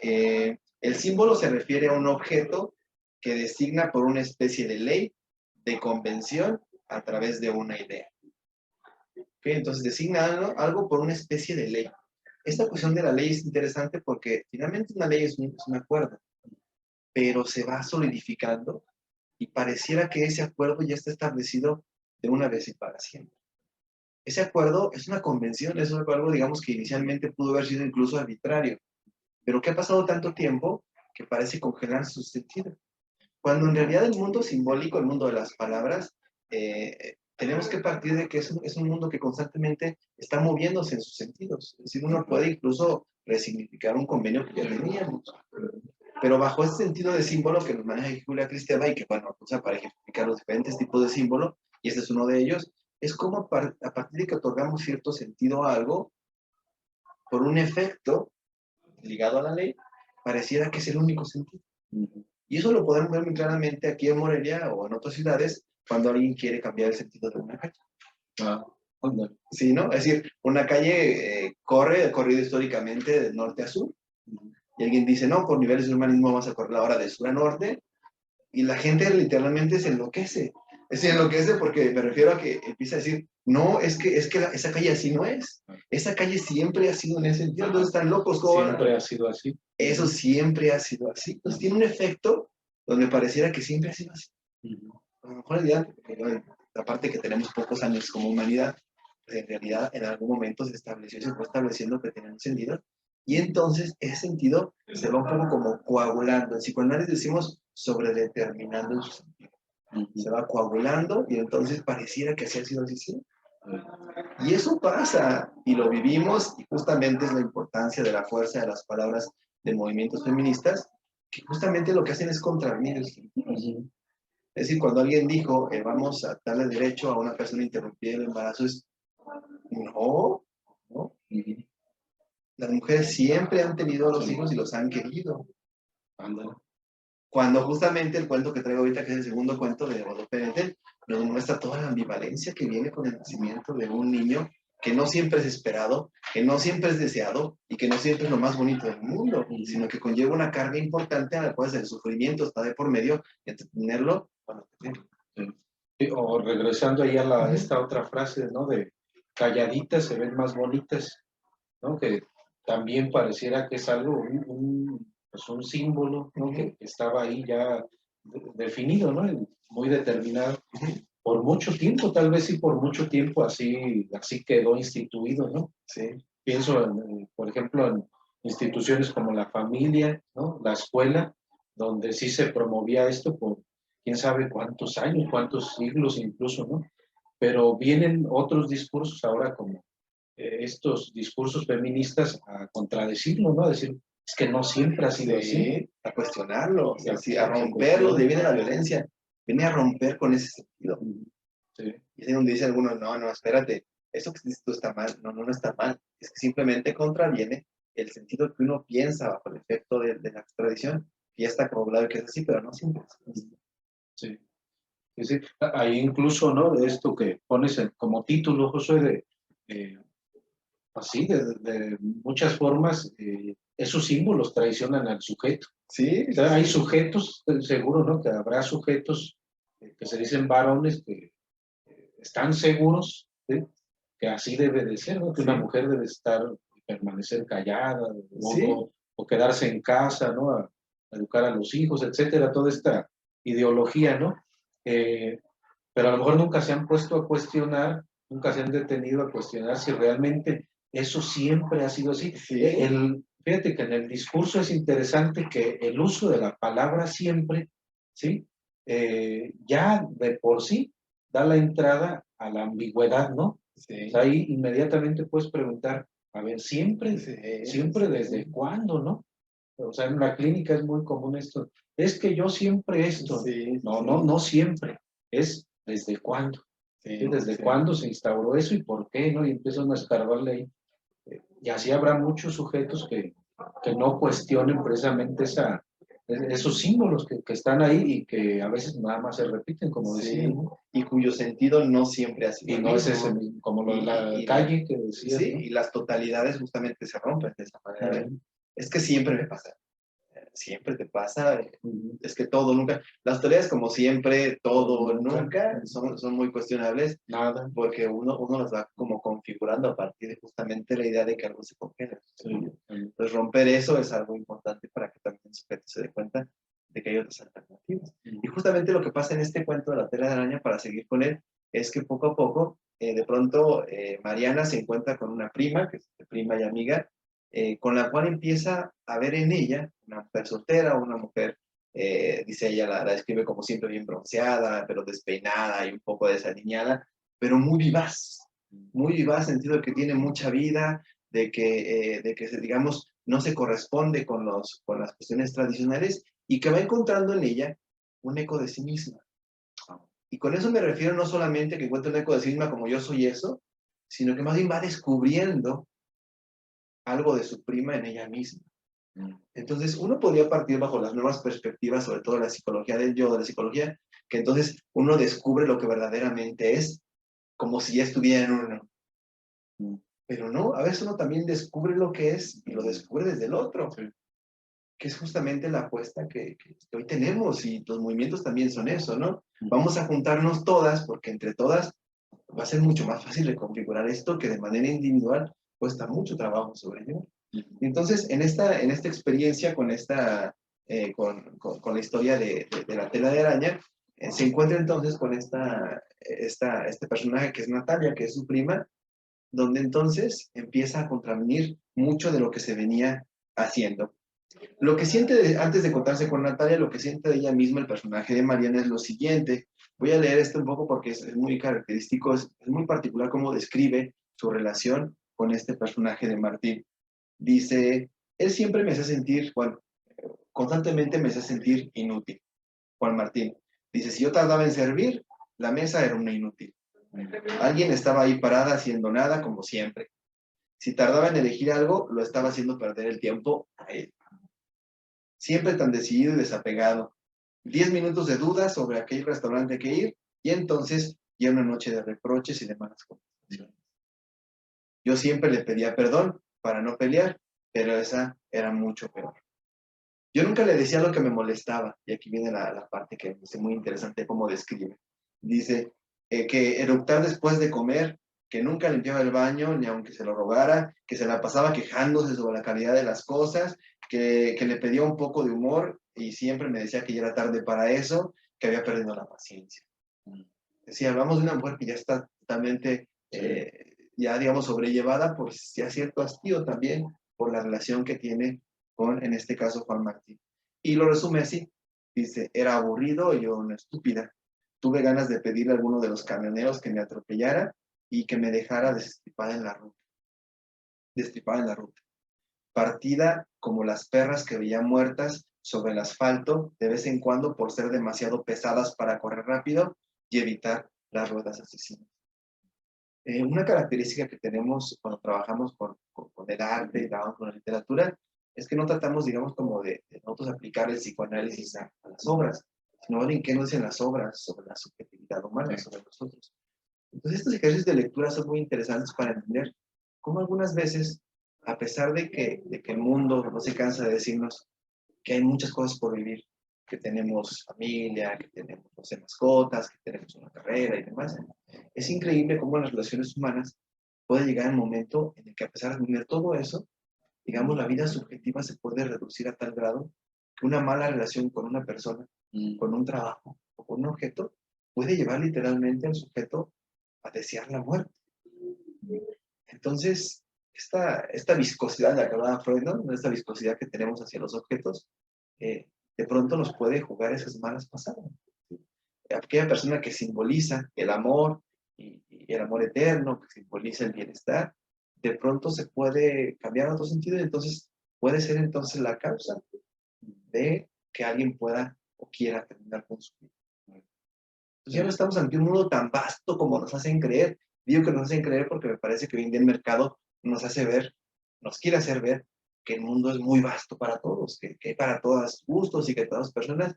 el símbolo se refiere a un objeto que designa por una especie de ley, de convención, a través de una idea. ¿Okay? Entonces designa algo por una especie de ley. Esta cuestión de la ley es interesante porque finalmente una ley es un acuerdo, pero se va solidificando y pareciera que ese acuerdo ya está establecido de una vez y para siempre. Ese acuerdo es una convención, es un acuerdo, digamos, que inicialmente pudo haber sido incluso arbitrario, pero que ha pasado tanto tiempo que parece congelar su sentido. Cuando en realidad el mundo simbólico, el mundo de las palabras, tenemos que partir de que es un mundo que constantemente está moviéndose en sus sentidos. Es decir, uno puede incluso resignificar un convenio que ya teníamos. Pero bajo ese sentido de símbolo que nos maneja Julia Kristeva y que, bueno, usa para ejemplificar los diferentes tipos de símbolo, y este es uno de ellos, es como a partir de que otorgamos cierto sentido a algo, por un efecto ligado a la ley, pareciera que es el único sentido. Y eso lo podemos ver muy claramente aquí en Morelia o en otras ciudades cuando alguien quiere cambiar el sentido de una calle. Sí, ¿no? Es decir, una calle ha corrido históricamente de norte a sur, y alguien dice, no, por niveles de urbanismo vamos a correr ahora de sur a norte, y la gente literalmente se enloquece. Se enloquece porque me refiero a que empieza a decir, no, es que esa calle así no es. Esa calle siempre ha sido en ese sentido, entonces están locos. Siempre ha sido así. Eso siempre ha sido así. Entonces tiene un efecto donde pareciera que siempre ha sido así. A lo mejor en realidad, la parte que tenemos pocos años como humanidad, en realidad en algún momento se estableció y se fue estableciendo que tenía un sentido. Y entonces ese sentido se va un poco como coagulando. En psicoanálisis decimos sobredeterminando en su sentido. Se va coagulando y entonces pareciera que así ha sido así. Y eso pasa y lo vivimos, y justamente es la importancia de la fuerza de las palabras de movimientos feministas, que justamente lo que hacen es contravenir el sentido. Es decir, cuando alguien dijo, vamos a darle derecho a una persona a interrumpir el embarazo, es, no. Las mujeres siempre han tenido a los hijos y los han querido. Cuando justamente el cuento que traigo ahorita, que es el segundo cuento de Guadalupe Nettel, nos muestra toda la ambivalencia que viene con el nacimiento de un niño que no siempre es esperado, que no siempre es deseado y que no siempre es lo más bonito del mundo, sino que conlleva una carga importante a la cual el sufrimiento está de por medio y entretenerlo. Bueno, o regresando ahí a esta otra frase, ¿no? De calladitas se ven más bonitas, ¿no? Que también pareciera que es algo, pues un símbolo, ¿no? Que estaba ahí ya definido, ¿no? Muy determinado. Por mucho tiempo, tal vez sí por mucho tiempo así quedó instituido, ¿no? Sí. Pienso, por ejemplo, en instituciones como la familia, ¿no? La escuela, donde sí se promovía esto por quién sabe cuántos años, cuántos siglos incluso, ¿no? Pero vienen otros discursos ahora como estos discursos feministas a contradecirlo, ¿no? A decir, es que no siempre ha sido así. A cuestionarlo, a romperlo, de ahí viene la violencia. Viene a romper con ese sentido. Sí. Y es donde dicen algunos, no, espérate, eso que dices tú está mal. No está mal. Es que simplemente contraviene el sentido que uno piensa bajo el efecto de la tradición. Y ya está coagulado que es así, pero no siempre es así. Sí. Sí. Ahí incluso, ¿no? De esto que pones como título, Josué, así, de muchas formas, esos símbolos traicionan al sujeto. Sí. O sea, hay sujetos, seguro, ¿no? Que habrá sujetos que se dicen varones que están seguros, ¿sí? Que así debe de ser, ¿no? Que una mujer debe permanecer callada, o quedarse en casa, ¿no? A educar a los hijos, etcétera, toda esta ideología, ¿no? Pero a lo mejor nunca se han puesto a cuestionar, nunca se han detenido a cuestionar si realmente eso siempre ha sido así. Fíjate que en el discurso es interesante que el uso de la palabra siempre, ¿sí? Ya de por sí da la entrada a la ambigüedad, ¿no? Sí. O sea, ahí inmediatamente puedes preguntar, a ver, siempre desde cuándo, ¿no? O sea, en la clínica es muy común esto. Es que yo siempre esto. No siempre. Es desde cuándo. Desde cuándo se instauró eso y por qué, ¿no? Y empiezan a escarbarle ahí. Y así habrá muchos sujetos que no cuestionen precisamente esos símbolos que están ahí y que a veces nada más se repiten, como decía, ¿no? Y cuyo sentido no siempre ha sido y no es ese mismo, como lo de la calle que decía. Sí, ¿no? Y las totalidades justamente se rompen de esa manera. Es que siempre me pasa. siempre te pasa, es que todo, nunca, las teorías como siempre, todo, nunca, son muy cuestionables, Nada. porque uno las va como configurando a partir de justamente la idea de que algo se congela. Sí. Entonces romper eso es algo importante para que también el sujeto se dé cuenta de que hay otras alternativas. Y justamente lo que pasa en este cuento de la tela de araña, para seguir con él, es que poco a poco, de pronto, Mariana se encuentra con una prima, que es prima y amiga, con la cual empieza a ver en ella una mujer soltera, una mujer, dice ella, la describe como siempre bien bronceada, pero despeinada y un poco desaliñada, pero muy vivaz en el sentido de que tiene mucha vida, de que digamos, no se corresponde con las cuestiones tradicionales y que va encontrando en ella un eco de sí misma. Y con eso me refiero no solamente que encuentre un eco de sí misma como yo soy eso, sino que más bien va descubriendo algo de su prima en ella misma. Entonces, uno podría partir bajo las nuevas perspectivas, sobre todo de la psicología del yo, de la psicología, que entonces uno descubre lo que verdaderamente es, como si ya estuviera en uno. Pero no, a veces uno también descubre lo que es y lo descubre desde el otro, que es justamente la apuesta que hoy tenemos, y los movimientos también son eso, ¿no? Vamos a juntarnos todas, porque entre todas va a ser mucho más fácil reconfigurar esto que de manera individual cuesta mucho trabajo sobrellevar. Entonces, en esta experiencia con la historia de la tela de araña, se encuentra entonces con este personaje que es Natalia, que es su prima, donde entonces empieza a contravenir mucho de lo que se venía haciendo. Lo que siente, antes de contarse con Natalia, lo que siente de ella misma el personaje de Mariana es lo siguiente. Voy a leer esto un poco porque es muy característico, es muy particular cómo describe su relación con este personaje de Martín. Dice, él siempre me hace sentir, bueno, constantemente me hace sentir inútil, Juan Martín. Dice, si yo tardaba en servir, la mesa era una inútil. Alguien estaba ahí parada haciendo nada, como siempre. Si tardaba en elegir algo, lo estaba haciendo perder el tiempo a él. Siempre tan decidido y desapegado. 10 minutos de dudas sobre aquel restaurante que ir, y entonces ya una noche de reproches y de malas conversaciones. Yo siempre le pedía perdón para no pelear, pero esa era mucho peor. Yo nunca le decía lo que me molestaba, y aquí viene la parte que es muy interesante cómo describe. Dice que eructar después de comer, que nunca limpiaba el baño, ni aunque se lo rogara, que se la pasaba quejándose sobre la calidad de las cosas, que le pedía un poco de humor, y siempre me decía que ya era tarde para eso, que había perdido la paciencia. Decía, hablamos de una mujer que ya está totalmente, ya digamos, sobrellevada por ya cierto hastío también, por la relación que tiene con, en este caso, Juan Martín. Y lo resume así, dice, era aburrido y yo una estúpida. Tuve ganas de pedirle a alguno de los camioneros que me atropellara y que me dejara destripada en la ruta. Destripada en la ruta. Partida como las perras que veía muertas sobre el asfalto, de vez en cuando por ser demasiado pesadas para correr rápido y evitar las ruedas asesinas. Una característica que tenemos cuando trabajamos con el arte y trabajamos con la literatura es que no tratamos, digamos, como de nosotros aplicar el psicoanálisis a las obras, sino en qué nos dicen las obras sobre la subjetividad humana, sobre nosotros. Entonces, estos ejercicios de lectura son muy interesantes para entender cómo algunas veces, a pesar de que el mundo no se cansa de decirnos que hay muchas cosas por vivir, que tenemos familia, que tenemos, no sé, mascotas, que tenemos una carrera y demás, es increíble cómo en las relaciones humanas puede llegar el momento en el que, a pesar de tener todo eso, digamos, la vida subjetiva se puede reducir a tal grado que una mala relación con una persona, con un trabajo o con un objeto, puede llevar literalmente al sujeto a desear la muerte. Entonces, esta viscosidad de la que hablaba Freud, ¿no? Esta viscosidad que tenemos hacia los objetos, de pronto nos puede jugar esas malas pasadas. Aquella persona que simboliza el amor y el amor eterno, que simboliza el bienestar, de pronto se puede cambiar a otro sentido, y entonces puede ser entonces la causa de que alguien pueda o quiera terminar con su vida. Entonces ya no estamos ante un mundo tan vasto como nos hacen creer. Digo que nos hacen creer porque me parece que hoy en día el mercado nos hace ver, nos quiere hacer ver que el mundo es muy vasto para todos, que hay para todos gustos y que todas personas,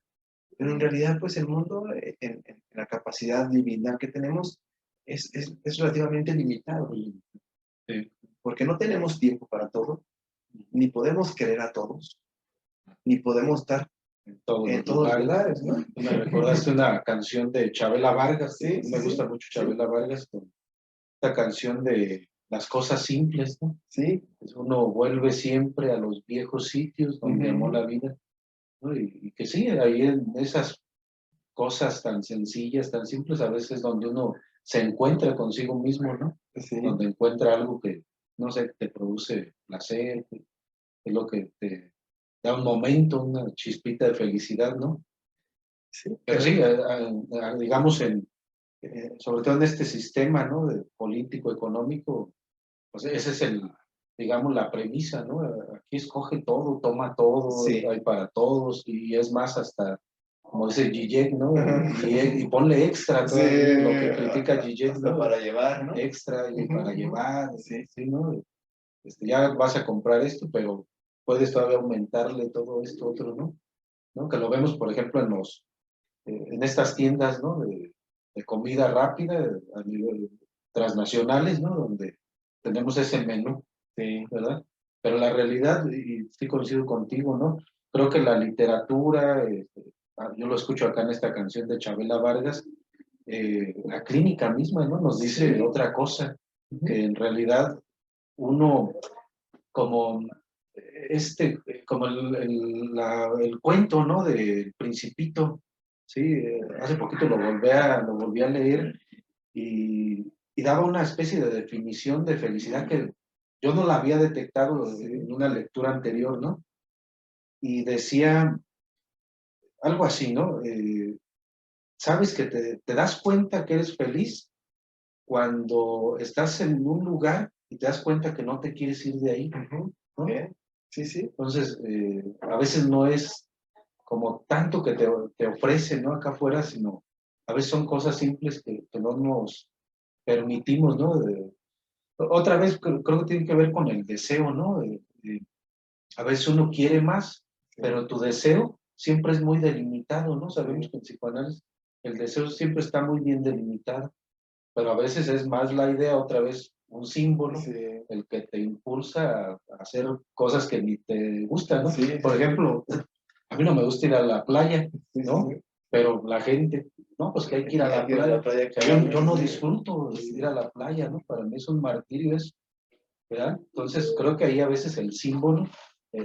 pero en realidad pues el mundo en la capacidad divinal que tenemos es relativamente limitado. Sí. Porque no tenemos tiempo para todo, ni podemos querer a todos, ni podemos estar en todos en los todos los lugares. lugares, ¿no? Me recordaste una canción de Chabela Vargas, Sí, me gusta mucho Chabela Vargas, con esta canción de las cosas simples, ¿no? sí, Pues uno vuelve siempre a los viejos sitios donde amó la vida, ¿no? Y que sí, ahí en esas cosas tan sencillas, tan simples, a veces donde uno se encuentra consigo mismo, ¿no? sí, Donde encuentra algo que, no sé, te produce placer, que es lo que te da un momento, una chispita de felicidad, ¿no? sí, Pero sí, digamos, sobre todo en este sistema, ¿no? De político, económico, pues ese es digamos, la premisa, ¿no? Aquí escoge todo, toma todo, sí. hay para todos, y es más hasta, como dice Zizek, ¿no? Ajá. Y ponle extra Sí, todavía, lo que critica Zizek, hasta ¿no? para llevar, ¿no? Extra y para llevar, Sí, ¿sí, no? Ya vas a comprar esto, pero puedes todavía aumentarle todo esto otro, ¿no? ¿No? Que lo vemos, por ejemplo, en estas tiendas, ¿no? De comida rápida a nivel transnacionales, ¿no? Donde tenemos ese menú, sí, ¿verdad? Pero la realidad, y sí coincido contigo, ¿no? Creo que la literatura, yo lo escucho acá en esta canción de Chabela Vargas, la clínica misma, ¿no? Nos dice sí. otra cosa, que en realidad uno como como el cuento, ¿no? Del Principito, sí, hace poquito lo volví a leer y daba una especie de definición de felicidad que yo no la había detectado en una lectura anterior, ¿no? Y decía algo así, ¿no? Sabes que te das cuenta que eres feliz cuando estás en un lugar y te das cuenta que no te quieres ir de ahí, ¿no? Bien. Sí, sí, Entonces, a veces no es como tanto que te ofrece, ¿no? Acá afuera, sino a veces son cosas simples que no nos permitimos, ¿no? Otra vez creo que tiene que ver con el deseo, ¿no? A veces uno quiere más, pero tu deseo siempre es muy delimitado, ¿no? Sabemos que en psicoanálisis el deseo siempre está muy bien delimitado, pero a veces es más la idea, otra vez, un símbolo, sí, el que te impulsa a hacer cosas que ni te gustan, ¿no? sí, Por ejemplo, a mí no me gusta ir a la playa, sí, ¿no? sí. Pero la gente, no, pues que hay que ir a Hay la que ir a playa. la playa O sea, cada yo no mes, sí. disfruto ir a la playa, ¿no? Para mí es un martirio eso, ¿verdad? Entonces creo que ahí a veces el símbolo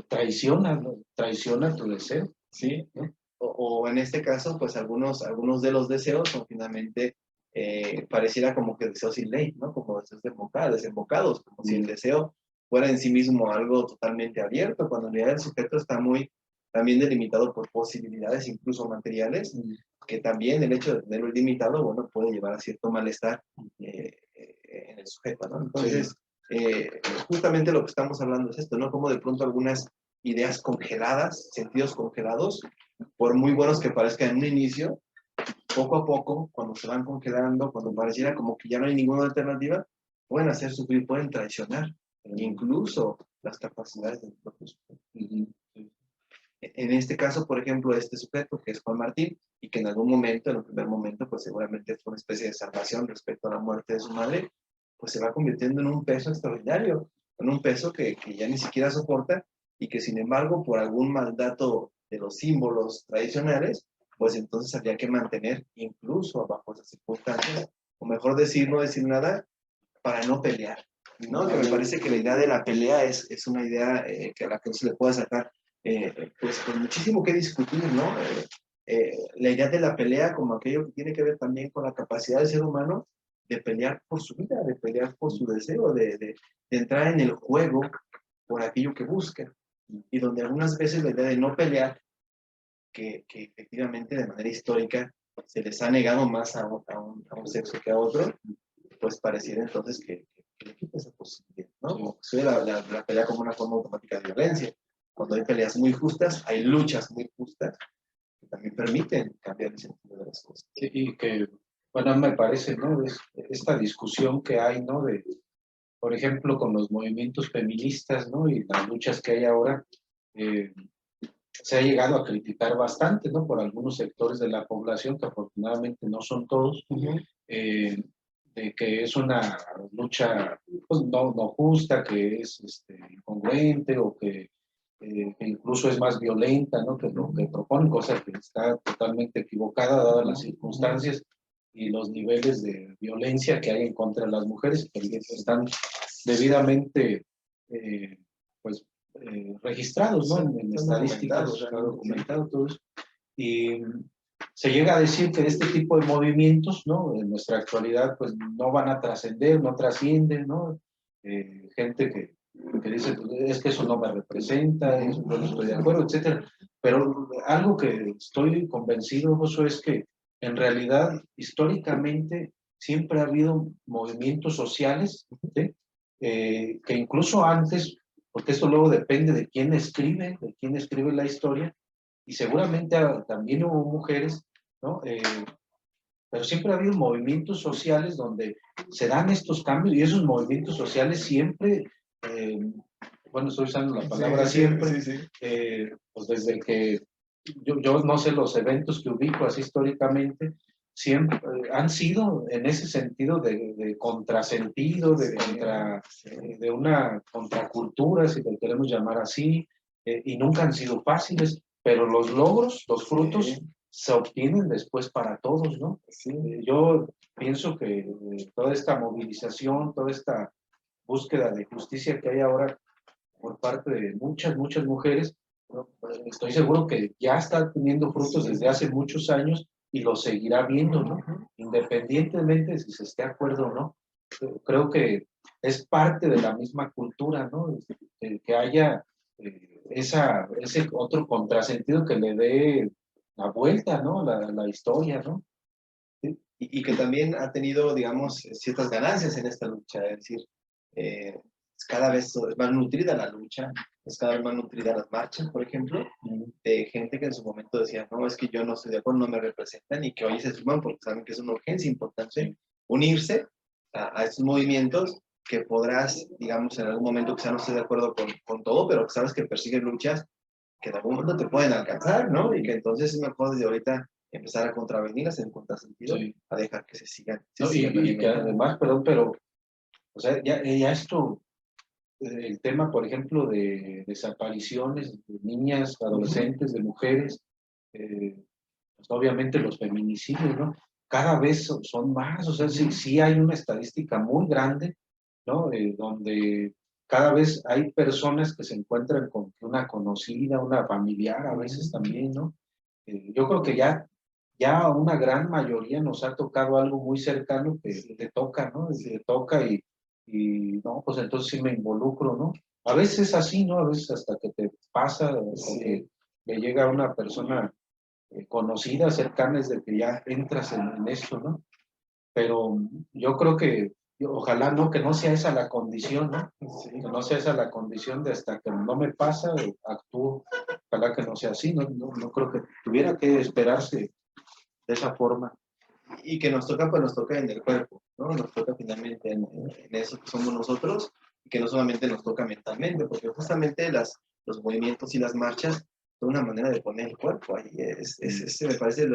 traiciona, ¿no? Traiciona tu deseo, Sí, ¿no? o en este caso, pues algunos de los deseos son finalmente, pareciera como que deseos sin ley, ¿no? Como deseos desembocados, como si el deseo fuera en sí mismo algo totalmente abierto, cuando en realidad el sujeto está muy también delimitado por posibilidades, incluso materiales, que también el hecho de tenerlo limitado, bueno, puede llevar a cierto malestar en el sujeto, ¿no? Entonces, justamente lo que estamos hablando es esto, ¿no? Como de pronto algunas ideas congeladas, sentidos congelados, por muy buenos que parezcan en un inicio, poco a poco, cuando se van congelando, cuando pareciera como que ya no hay ninguna alternativa, pueden hacer sufrir, pueden traicionar incluso las capacidades del propio sujeto. En este caso, por ejemplo, este sujeto, que es Juan Martín, y que en algún momento, en un primer momento, pues seguramente fue una especie de salvación respecto a la muerte de su madre, pues se va convirtiendo en un peso extraordinario, en un peso que ya ni siquiera soporta y que sin embargo, por algún mandato de los símbolos tradicionales, pues entonces habría que mantener incluso bajo esas circunstancias, o mejor decir, no decir nada, para no pelear, ¿no? Que me parece que la idea de la pelea es una idea que a la que no se le puede sacar pues con muchísimo que discutir, ¿no? La idea de la pelea como aquello que tiene que ver también con la capacidad del ser humano de pelear por su vida, de pelear por su deseo, de entrar en el juego por aquello que busca. Y donde algunas veces la idea de no pelear, que efectivamente de manera histórica se les ha negado más a un sexo que a otro, pues pareciera entonces que le quita esa posibilidad, ¿no? Sí. La pelea como una forma automática de violencia. Cuando hay peleas muy justas, hay luchas muy justas que también permiten cambiar el sentido de las cosas. Sí, y que, bueno, me parece, ¿no? Esta discusión que hay, ¿no? Por ejemplo, con los movimientos feministas, ¿no? Y las luchas que hay ahora, eh, se ha llegado a criticar bastante, ¿no? Por algunos sectores de la población, que afortunadamente no son todos, de que es una lucha pues, no justa, que es incongruente o que que incluso es más violenta, ¿no? Que lo que proponen, cosa que está totalmente equivocada dadas las circunstancias y los niveles de violencia que hay en contra de las mujeres, que están debidamente pues, registrados, ¿no? En estadísticas, está documentado todo eso. Y se llega a decir que este tipo de movimientos, ¿no? En nuestra actualidad, pues no van a trascender, no trascienden, ¿no? Gente que dice, pues, es que eso no me representa, yo no estoy de acuerdo, etcétera. Pero algo que estoy convencido, Josué, es que en realidad, históricamente, siempre ha habido movimientos sociales, ¿sí? Que incluso antes, porque esto luego depende de quién escribe la historia, y seguramente también hubo mujeres, ¿no? Pero siempre ha habido movimientos sociales donde se dan estos cambios, y esos movimientos sociales siempre, bueno, estoy usando la palabra siempre, pues desde que yo no sé los eventos que ubico así históricamente, siempre han sido en ese sentido de contrasentido, de una contracultura, si lo queremos llamar así, y nunca han sido fáciles, pero los logros, los frutos, se obtienen después para todos, ¿no? Yo pienso que toda esta movilización, toda esta búsqueda de justicia que hay ahora por parte de muchas, muchas mujeres, ¿no? Estoy seguro que ya está teniendo frutos desde hace muchos años y lo seguirá viendo, ¿no? Independientemente de si se esté de acuerdo o no. Creo que es parte de la misma cultura, ¿no? Que haya ese otro contrasentido que le dé la vuelta, ¿no? La historia, ¿no? Y que también ha tenido, digamos, ciertas ganancias en esta lucha, es decir, cada vez es más nutrida la lucha, es cada vez más nutrida las marchas, por ejemplo, de gente que en su momento decía, no, es que yo no estoy de acuerdo, no me representan, y que hoy se suman porque saben que es una urgencia importante unirse a estos movimientos que podrás, digamos, en algún momento quizá no estés de acuerdo con todo, pero que sabes que persiguen luchas que en algún momento te pueden alcanzar, ¿no? Y que entonces es mejor desde ahorita empezar a contravenirlas en contrasentido, a dejar que se sigan. No, y que además, perdón, pero, o sea, ya esto, el tema, por ejemplo, de desapariciones de niñas, adolescentes, de mujeres, pues obviamente los feminicidios, ¿no? Cada vez son más, o sea, sí hay una estadística muy grande, ¿no? Donde cada vez hay personas que se encuentran con una conocida, una familiar, a veces también, ¿no? Yo creo que ya una gran mayoría nos ha tocado algo muy cercano que te toca, ¿no? Te toca y no, pues entonces sí me involucro, ¿no? A veces así, ¿no? A veces hasta que te pasa, hasta que le llega a una persona conocida, cercana, es de que ya entras en esto, ¿no? Pero yo creo que, ojalá no, que no sea esa la condición, ¿no? Que no sea esa la condición de hasta que no me pasa, actúo. Ojalá que no sea así, no creo que tuviera que esperarse de esa forma. Y que nos toca, pues nos toca en el cuerpo, ¿no? Nos toca finalmente en eso que somos nosotros, y que no solamente nos toca mentalmente, porque justamente los movimientos y las marchas son una manera de poner el cuerpo ahí. Me parece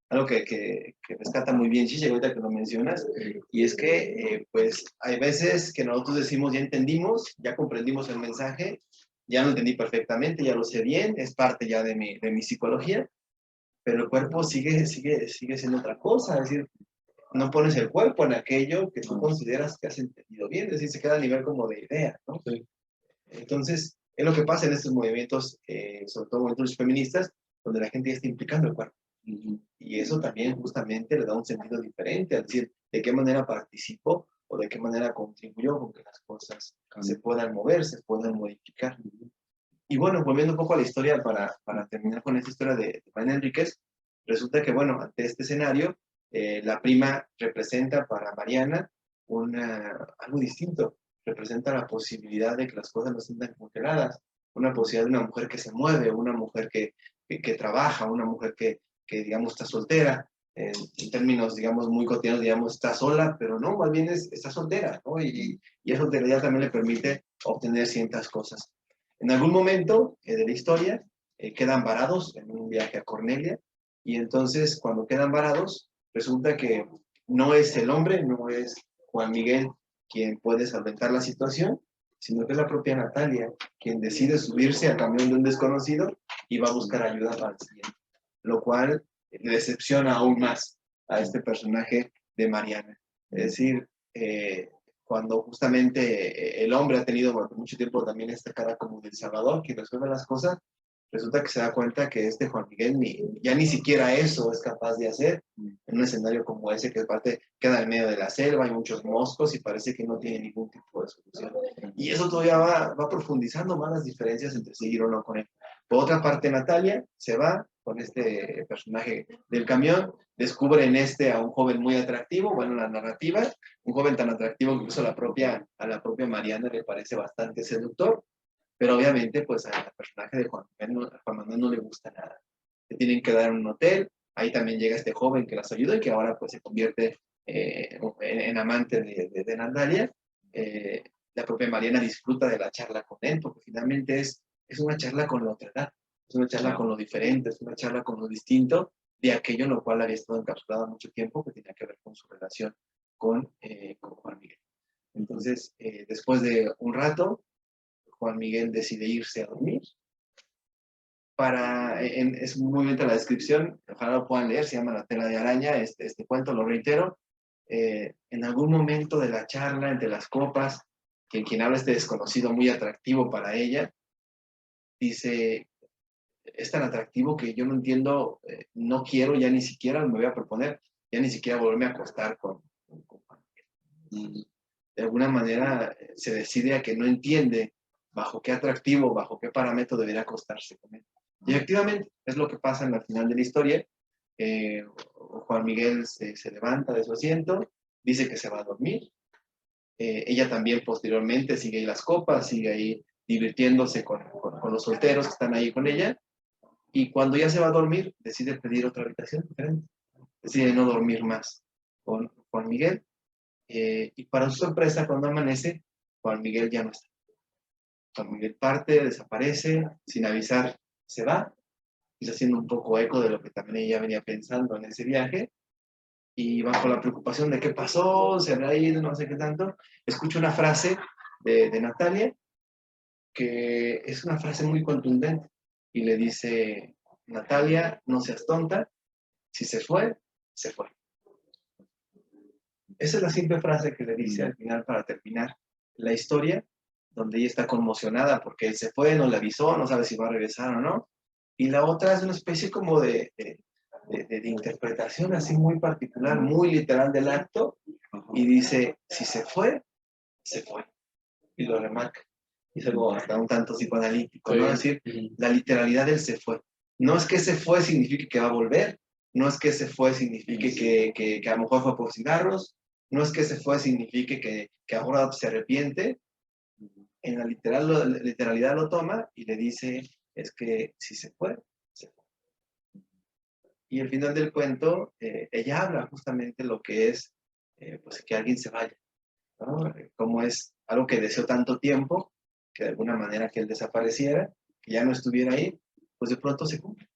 algo que rescata muy bien Chiche, ahorita que lo mencionas, y es que, pues, hay veces que nosotros decimos, ya entendimos, ya comprendimos el mensaje, ya lo entendí perfectamente, ya lo sé bien, es parte ya de mi psicología, pero el cuerpo sigue siendo otra cosa, es decir, no pones el cuerpo en aquello que tú consideras que has entendido bien, es decir, se queda a nivel como de idea, ¿no? Sí. Entonces, es lo que pasa en estos movimientos, sobre todo movimientos feministas, donde la gente ya está implicando el cuerpo. Y eso también justamente le da un sentido diferente, es decir, de qué manera participó o de qué manera contribuyó con que las cosas se puedan mover, se puedan modificar. Y bueno, volviendo un poco a la historia para terminar con esta historia de Mariana Enríquez, resulta que, bueno, ante este escenario, la prima representa para Mariana algo distinto, representa la posibilidad de que las cosas no estén tan congeladas, una posibilidad de una mujer que se mueve, una mujer que trabaja, una mujer que, digamos, está soltera, en términos, digamos, muy cotidianos, digamos, está sola, pero no, más bien está soltera, ¿no? Y esa soltería también le permite obtener ciertas cosas. En algún momento de la historia quedan varados en un viaje a Cornelia, y entonces cuando quedan varados resulta que no es el hombre, no es Juan Miguel quien puede solventar la situación, sino que es la propia Natalia quien decide subirse al camión de un desconocido y va a buscar ayuda para el siguiente, lo cual le decepciona aún más a este personaje de Mariana. Es decir, cuando justamente el hombre ha tenido por mucho tiempo también esta cara como del Salvador, que resuelve las cosas, resulta que se da cuenta que este Juan Miguel ya ni siquiera eso es capaz de hacer en un escenario como ese, que aparte queda en medio de la selva, hay muchos moscos y parece que no tiene ningún tipo de solución. Y eso todavía va profundizando más las diferencias entre seguir o no con él. Por otra parte, Natalia se va con este personaje del camión, descubre en a un joven muy atractivo, bueno, la narrativa, un joven tan atractivo que incluso a la propia Mariana le parece bastante seductor, pero obviamente pues al personaje de Juan Manuel no le gusta nada. Se tienen que dar en un hotel, ahí también llega este joven que las ayuda y que ahora pues se convierte en amante de Natalia. La propia Mariana disfruta de la charla con él, porque finalmente es una charla con la otra edad, es una charla con lo diferente, es una charla con lo distinto de aquello en lo cual había estado encapsulado mucho tiempo, que tenía que ver con su relación con Juan Miguel. Entonces, después de un rato, Juan Miguel decide irse a dormir. Es muy bien la descripción, ojalá lo puedan leer, se llama La tela de araña, este cuento, lo reitero. En algún momento de la charla, entre las copas, quien habla este desconocido muy atractivo para ella, dice, es tan atractivo que yo no entiendo, no quiero, ya ni siquiera me voy a proponer, ya ni siquiera volverme a acostar con Juan Miguel. De alguna manera se decide a que no entiende bajo qué atractivo, bajo qué parámetro debería acostarse con él. Y efectivamente, es lo que pasa en la final de la historia. Juan Miguel se levanta de su asiento, dice que se va a dormir. Ella también posteriormente sigue ahí las copas, sigue ahí divirtiéndose con los solteros que están ahí con ella. Y cuando ya se va a dormir, decide pedir otra habitación diferente. Decide no dormir más con Juan Miguel. Y para su sorpresa, cuando amanece, Juan Miguel ya no está. Juan Miguel parte, desaparece, sin avisar, se va, y haciendo un poco eco de lo que también ella venía pensando en ese viaje, y bajo la preocupación de qué pasó, se habrá ido, no sé qué tanto, escucho una frase de Natalia, que es una frase muy contundente, y le dice, Natalia, no seas tonta, si se fue, se fue. Esa es la simple frase que le dice al final para terminar la historia, donde ella está conmocionada porque él se fue, no le avisó, no sabe si va a regresar o no. Y la otra es una especie como de interpretación así muy particular, muy literal del acto, y dice, si se fue, se fue. Y lo remarca. Y es algo hasta un tanto psicoanalítico, ¿no? Es decir, la literalidad del se fue. No es que se fue signifique que va a volver, no es que se fue signifique que a lo mejor fue por cigarros, no es que se fue signifique que ahora se arrepiente. En la literalidad lo toma y le dice, es que si se fue, se fue. Y al final del cuento, ella habla justamente lo que es pues que alguien se vaya, ¿no? Como es algo que deseó tanto tiempo, que de alguna manera que él desapareciera, que ya no estuviera ahí, pues de pronto se cumple.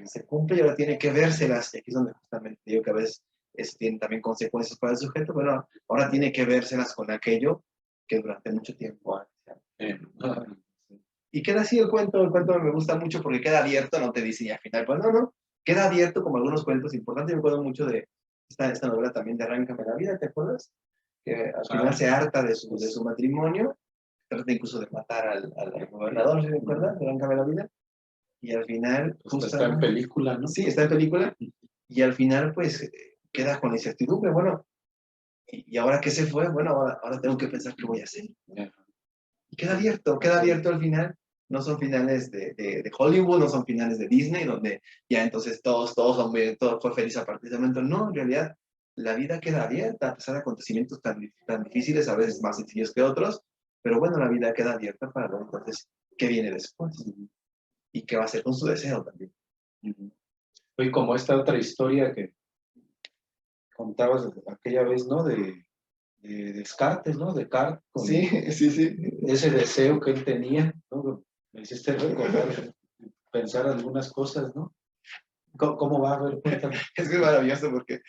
Se cumple y ahora tiene que vérselas, y aquí es donde justamente digo que a veces tiene también consecuencias para el sujeto, pero ahora tiene que vérselas con aquello que durante mucho tiempo ha deseado. Y queda así el cuento me gusta mucho porque queda abierto, no te dice ya al final, pues no, queda abierto como algunos cuentos importantes. Me acuerdo mucho de esta novela también de Arráncame la vida, ¿te acuerdas? Que al final se harta de su matrimonio, trata incluso de matar al gobernador, ¿se me acuerda? De Arráncame la vida. Y al final... Pues está en película, ¿no? Sí, está en película. Y al final, pues, queda con la incertidumbre, bueno, ¿y ahora qué se fue? Bueno, ahora tengo que pensar qué voy a hacer. Y queda abierto al final. No son finales de Hollywood, no son finales de Disney, donde ya entonces todos son bien, todo fue feliz a partir de ese momento. No, en realidad, la vida queda abierta, a pesar de acontecimientos tan difíciles, a veces más sencillos que otros, pero bueno, la vida queda abierta para ver entonces qué viene después y qué va a hacer con su deseo también. Y como esta otra historia que contabas aquella vez, ¿no? De Descartes, ¿no? Descartes. Sí. Ese deseo que él tenía, ¿no? Me hiciste recordar, pensar algunas cosas, ¿no? ¿Cómo va? A ver, cuéntame. Es que es maravilloso porque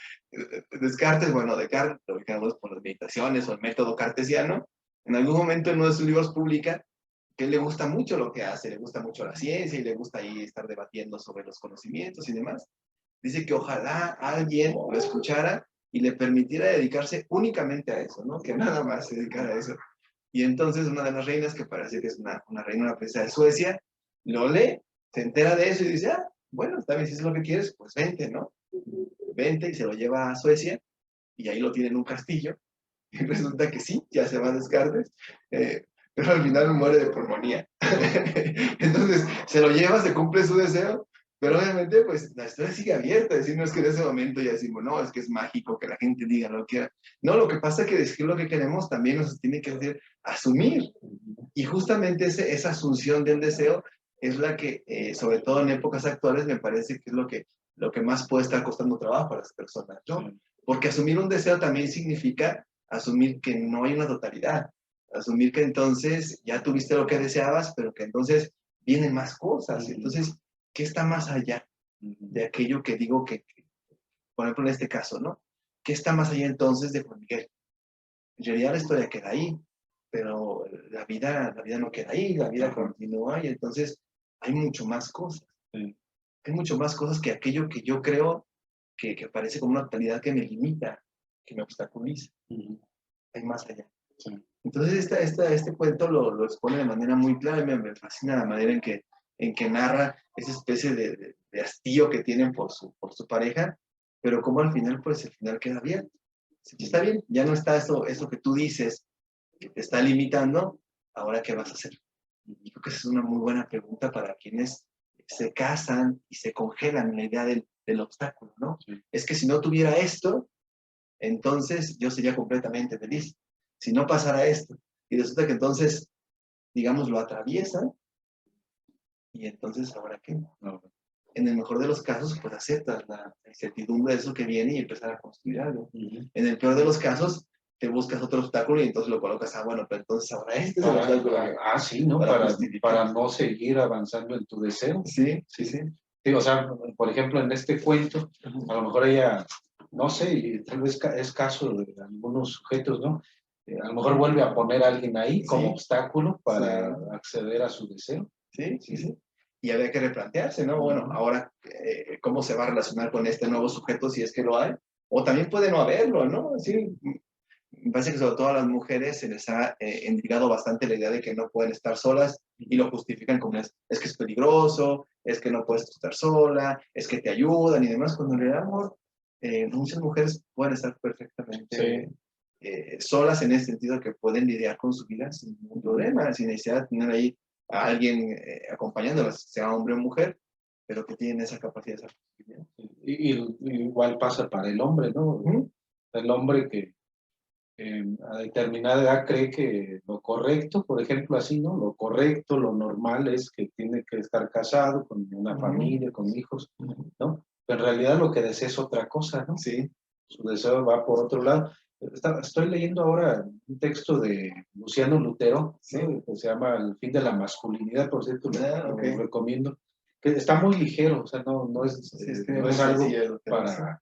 Descartes, bueno, Descartes, lo ubicamos por las meditaciones o el método cartesiano, En algún momento en uno de sus libros publica que le gusta mucho lo que hace, le gusta mucho la ciencia y le gusta ahí estar debatiendo sobre los conocimientos y demás. Dice que ojalá alguien lo escuchara y le permitiera dedicarse únicamente a eso, ¿no? Que nada más se dedicara a eso. Y entonces una de las reinas, que parece que es una reina, una princesa de Suecia, lo lee, se entera de eso y dice, ah, bueno, está bien, si es lo que quieres, pues vente, ¿no? Vente, y se lo lleva a Suecia y ahí lo tiene en un castillo. Y resulta que sí, ya se va a Descartes, pero al final muere de pulmonía. Entonces se lo lleva, se cumple su deseo, pero obviamente pues la historia sigue abierta, es decir, no es que en ese momento ya decimos, no, es que es mágico que la gente diga lo que quiera. No, lo que pasa es que decir lo que queremos también nos tiene que hacer asumir. Y justamente esa asunción del deseo es la que, sobre todo en épocas actuales, me parece que es lo que más puede estar costando trabajo a las personas, ¿no? Sí. Porque asumir un deseo también significa asumir que no hay una totalidad, asumir que entonces ya tuviste lo que deseabas, pero que entonces vienen más cosas. Entonces, ¿qué está más allá de aquello que digo por ejemplo, en este caso, ¿no? ¿Qué está más allá entonces de Juan Miguel? En realidad la historia queda ahí, pero la vida no queda ahí, la vida continúa y entonces hay mucho más cosas. Sí. Hay mucho más cosas que aquello que yo creo que parece como una totalidad que me limita, que me obstaculiza. Hay más allá. Sí. Entonces este cuento lo expone de manera muy clara y me fascina la manera en que narra esa especie de hastío que tienen por su pareja, pero como al final, pues el final queda bien. Sí, está bien, ya no está eso que tú dices, que te está limitando, ahora ¿qué vas a hacer? Y creo que esa es una muy buena pregunta para quienes se casan y se congelan en la idea del obstáculo, ¿no? Sí. Es que si no tuviera esto, entonces yo sería completamente feliz. Si no pasara esto, y resulta que entonces, digamos, lo atraviesan, y entonces, ¿ahora qué? No. En el mejor de los casos, pues aceptas la incertidumbre de eso que viene y empezar a construir algo. En el peor de los casos, te buscas otro obstáculo y entonces lo colocas, bueno, pero entonces ahora este es el obstáculo. Sí, ¿no? Para no seguir avanzando en tu deseo. Sí, sí, sí. Sí, o sea, por ejemplo, en este cuento, a lo mejor ella, no sé, y tal vez es caso de algunos sujetos, ¿no? A lo mejor vuelve a poner a alguien ahí como obstáculo para acceder a su deseo. Sí, sí, sí. Y había que replantearse, ¿no? Bueno, ahora, ¿cómo se va a relacionar con este nuevo sujeto si es que lo hay? O también puede no haberlo, ¿no? Sí, me parece que sobre todo a las mujeres se les ha indicado bastante la idea de que no pueden estar solas y lo justifican como es que es peligroso, es que no puedes estar sola, es que te ayudan y demás, cuando en realidad, amor, muchas mujeres pueden estar perfectamente solas en ese sentido que pueden lidiar con su vida sin ningún problema, sin necesidad de tener ahí a alguien acompañándolas, sea hombre o mujer, pero que tienen esa capacidad, esa posibilidad. Igual pasa para el hombre, ¿no? El hombre que a determinada edad cree que lo correcto, por ejemplo, así, ¿no? Lo correcto, lo normal es que tiene que estar casado con una familia, con hijos, ¿no? Pero en realidad lo que desea es otra cosa, ¿no? Sí. Su deseo va por otro lado. Estoy leyendo ahora un texto de Luciano Lutero, ¿no? Que se llama El fin de la masculinidad, por cierto, lo recomiendo. Que está muy ligero, o sea, no es algo para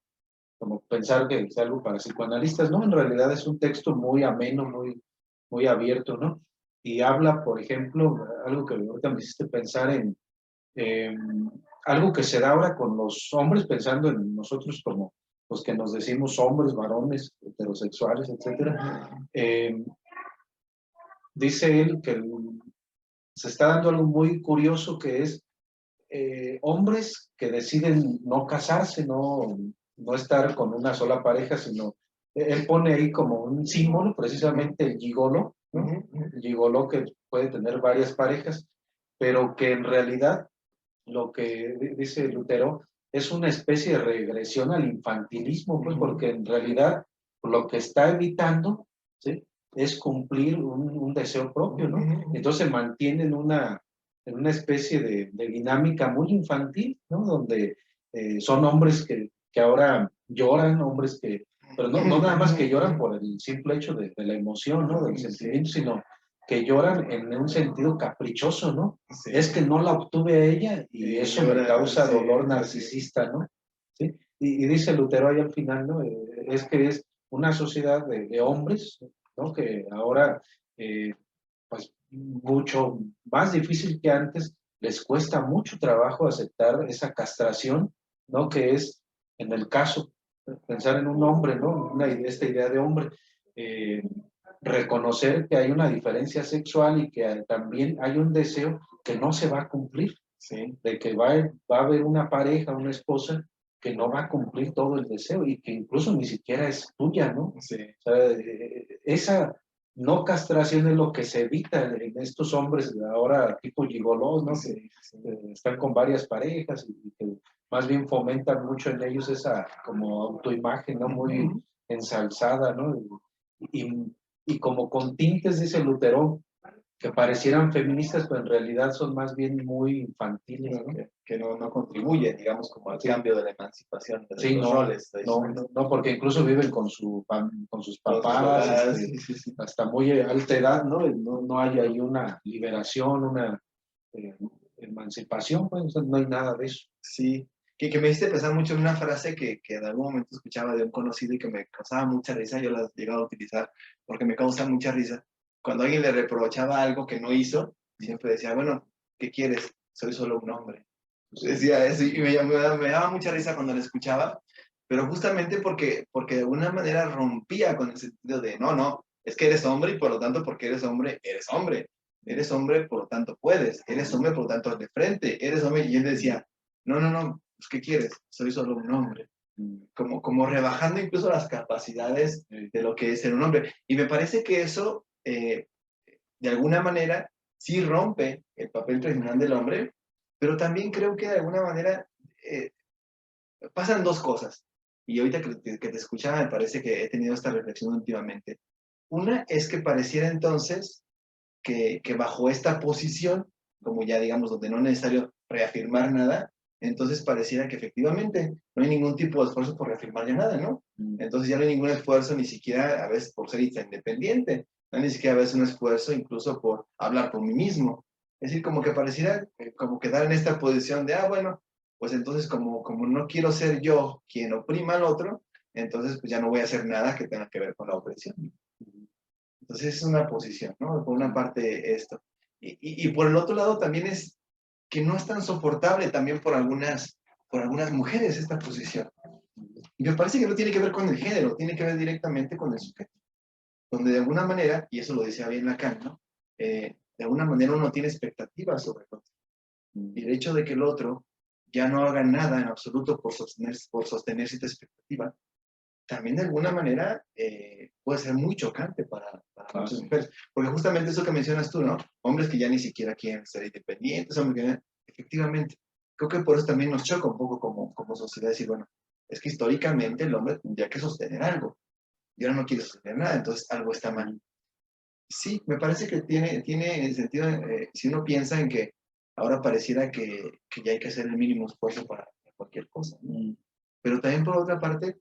como pensar que es algo para psicoanalistas, ¿no? En realidad es un texto muy ameno, muy abierto, ¿no? Y habla, por ejemplo, algo que ahorita me hiciste pensar en algo que se da ahora con los hombres, pensando en nosotros como los que nos decimos hombres, varones, heterosexuales, etcétera. Dice él que se está dando algo muy curioso que es hombres que deciden no casarse, no estar con una sola pareja, sino él pone ahí como un símbolo, precisamente el gigolo, ¿no? El gigolo que puede tener varias parejas, pero que en realidad lo que dice Lutero es una especie de regresión al infantilismo, pues, porque en realidad lo que está evitando, ¿sí?, es cumplir un deseo propio, ¿no? Entonces se mantiene en una especie de dinámica muy infantil, ¿no? Donde son hombres que ahora lloran, hombres que, pero no nada más que lloran por el simple hecho de la emoción, ¿no? Del sentimiento, sino que lloran en un sentido caprichoso, ¿no? Sí. Es que no la obtuve a ella y eso me causa dolor narcisista, ¿no? ¿Sí? Y dice Lutero ahí al final, ¿no? Es que es una sociedad de hombres, ¿no? Que ahora pues mucho más difícil que antes, les cuesta mucho trabajo aceptar esa castración, ¿no? Que es, en el caso, pensar en un hombre, ¿no? Esta idea de hombre, eh, reconocer que hay una diferencia sexual y que también hay un deseo que no se va a cumplir, ¿sí? De que va a haber una pareja, una esposa, que no va a cumplir todo el deseo y que incluso ni siquiera es tuya, ¿no? Sí. O sea, esa no castración es lo que se evita en estos hombres de ahora tipo gigolós, ¿no? Sí, Que sí. están con varias parejas y que más bien fomentan mucho en ellos esa como autoimagen, ¿no? Muy ensalzada, ¿no? Y, y como con tintes, dice Luterón, que parecieran feministas, pero en realidad son más bien muy infantiles, ¿no? Que no contribuye, digamos, como al cambio de la emancipación de Sí, los no, roles. no, porque incluso viven con con sus papás, Sí. hasta muy alta edad, ¿no? No hay ahí una liberación, una eh, emancipación, pues, o sea, no hay nada de eso. Sí, que me hiciste pensar mucho en una frase que en algún momento escuchaba de un conocido y que me causaba mucha risa. Yo la llegaba a utilizar porque me causa mucha risa. Cuando alguien le reprochaba algo que no hizo, siempre decía, bueno, ¿qué quieres? Soy solo un hombre. Decía eso y me daba mucha risa cuando lo escuchaba, pero justamente porque de alguna manera rompía con el sentido de, no, es que eres hombre y por lo tanto porque eres hombre, eres hombre. Eres hombre, por lo tanto puedes. Eres hombre, por lo tanto de frente. Eres hombre. Y él decía, no, pues ¿qué quieres? Soy solo un hombre. Como rebajando incluso las capacidades de lo que es ser un hombre. Y me parece que eso, de alguna manera, sí rompe el papel tradicional del hombre, pero también creo que de alguna manera pasan dos cosas. Y ahorita que te escuchaba, me parece que he tenido esta reflexión últimamente. Una es que pareciera entonces que bajo esta posición, como ya digamos, donde no es necesario reafirmar nada, entonces pareciera que efectivamente no hay ningún tipo de esfuerzo por reafirmar ya nada, ¿no? Entonces ya no hay ningún esfuerzo ni siquiera a veces por ser independiente, no hay ni siquiera a veces un esfuerzo incluso por hablar por mí mismo. Es decir, como que pareciera como quedar en esta posición de, bueno, pues entonces como no quiero ser yo quien oprima al otro, entonces pues ya no voy a hacer nada que tenga que ver con la opresión. Entonces es una posición, ¿no? Por una parte esto. Y por el otro lado también es que no es tan soportable también por algunas mujeres esta posición. Y me parece que no tiene que ver con el género, tiene que ver directamente con el sujeto. Donde de alguna manera, y eso lo decía bien Lacan, ¿no? De alguna manera uno tiene expectativas sobre el otro. Y el hecho de que el otro ya no haga nada en absoluto por sostener esta expectativa, también de alguna manera puede ser muy chocante para muchas mujeres. Porque justamente eso que mencionas tú, ¿no? Hombres que ya ni siquiera quieren ser independientes, hombres que efectivamente, creo que por eso también nos choca un poco como sociedad decir, bueno, es que históricamente el hombre tendría que sostener algo y ahora no quiere sostener nada, entonces algo está mal. Sí, me parece que tiene sentido si uno piensa en que ahora pareciera que ya hay que hacer el mínimo esfuerzo para cualquier cosa, ¿no? Pero también por otra parte,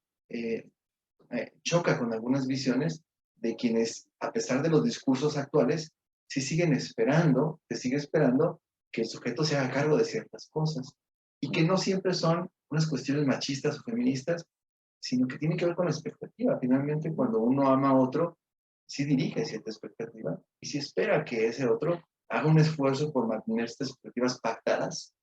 choca con algunas visiones de quienes, a pesar de los discursos actuales, sí siguen esperando, se sigue esperando que el sujeto se haga cargo de ciertas cosas y que no siempre son unas cuestiones machistas o feministas, sino que tienen que ver con la expectativa. Finalmente, cuando uno ama a otro, sí dirige cierta expectativa y sí espera que ese otro haga un esfuerzo por mantener estas expectativas pactadas,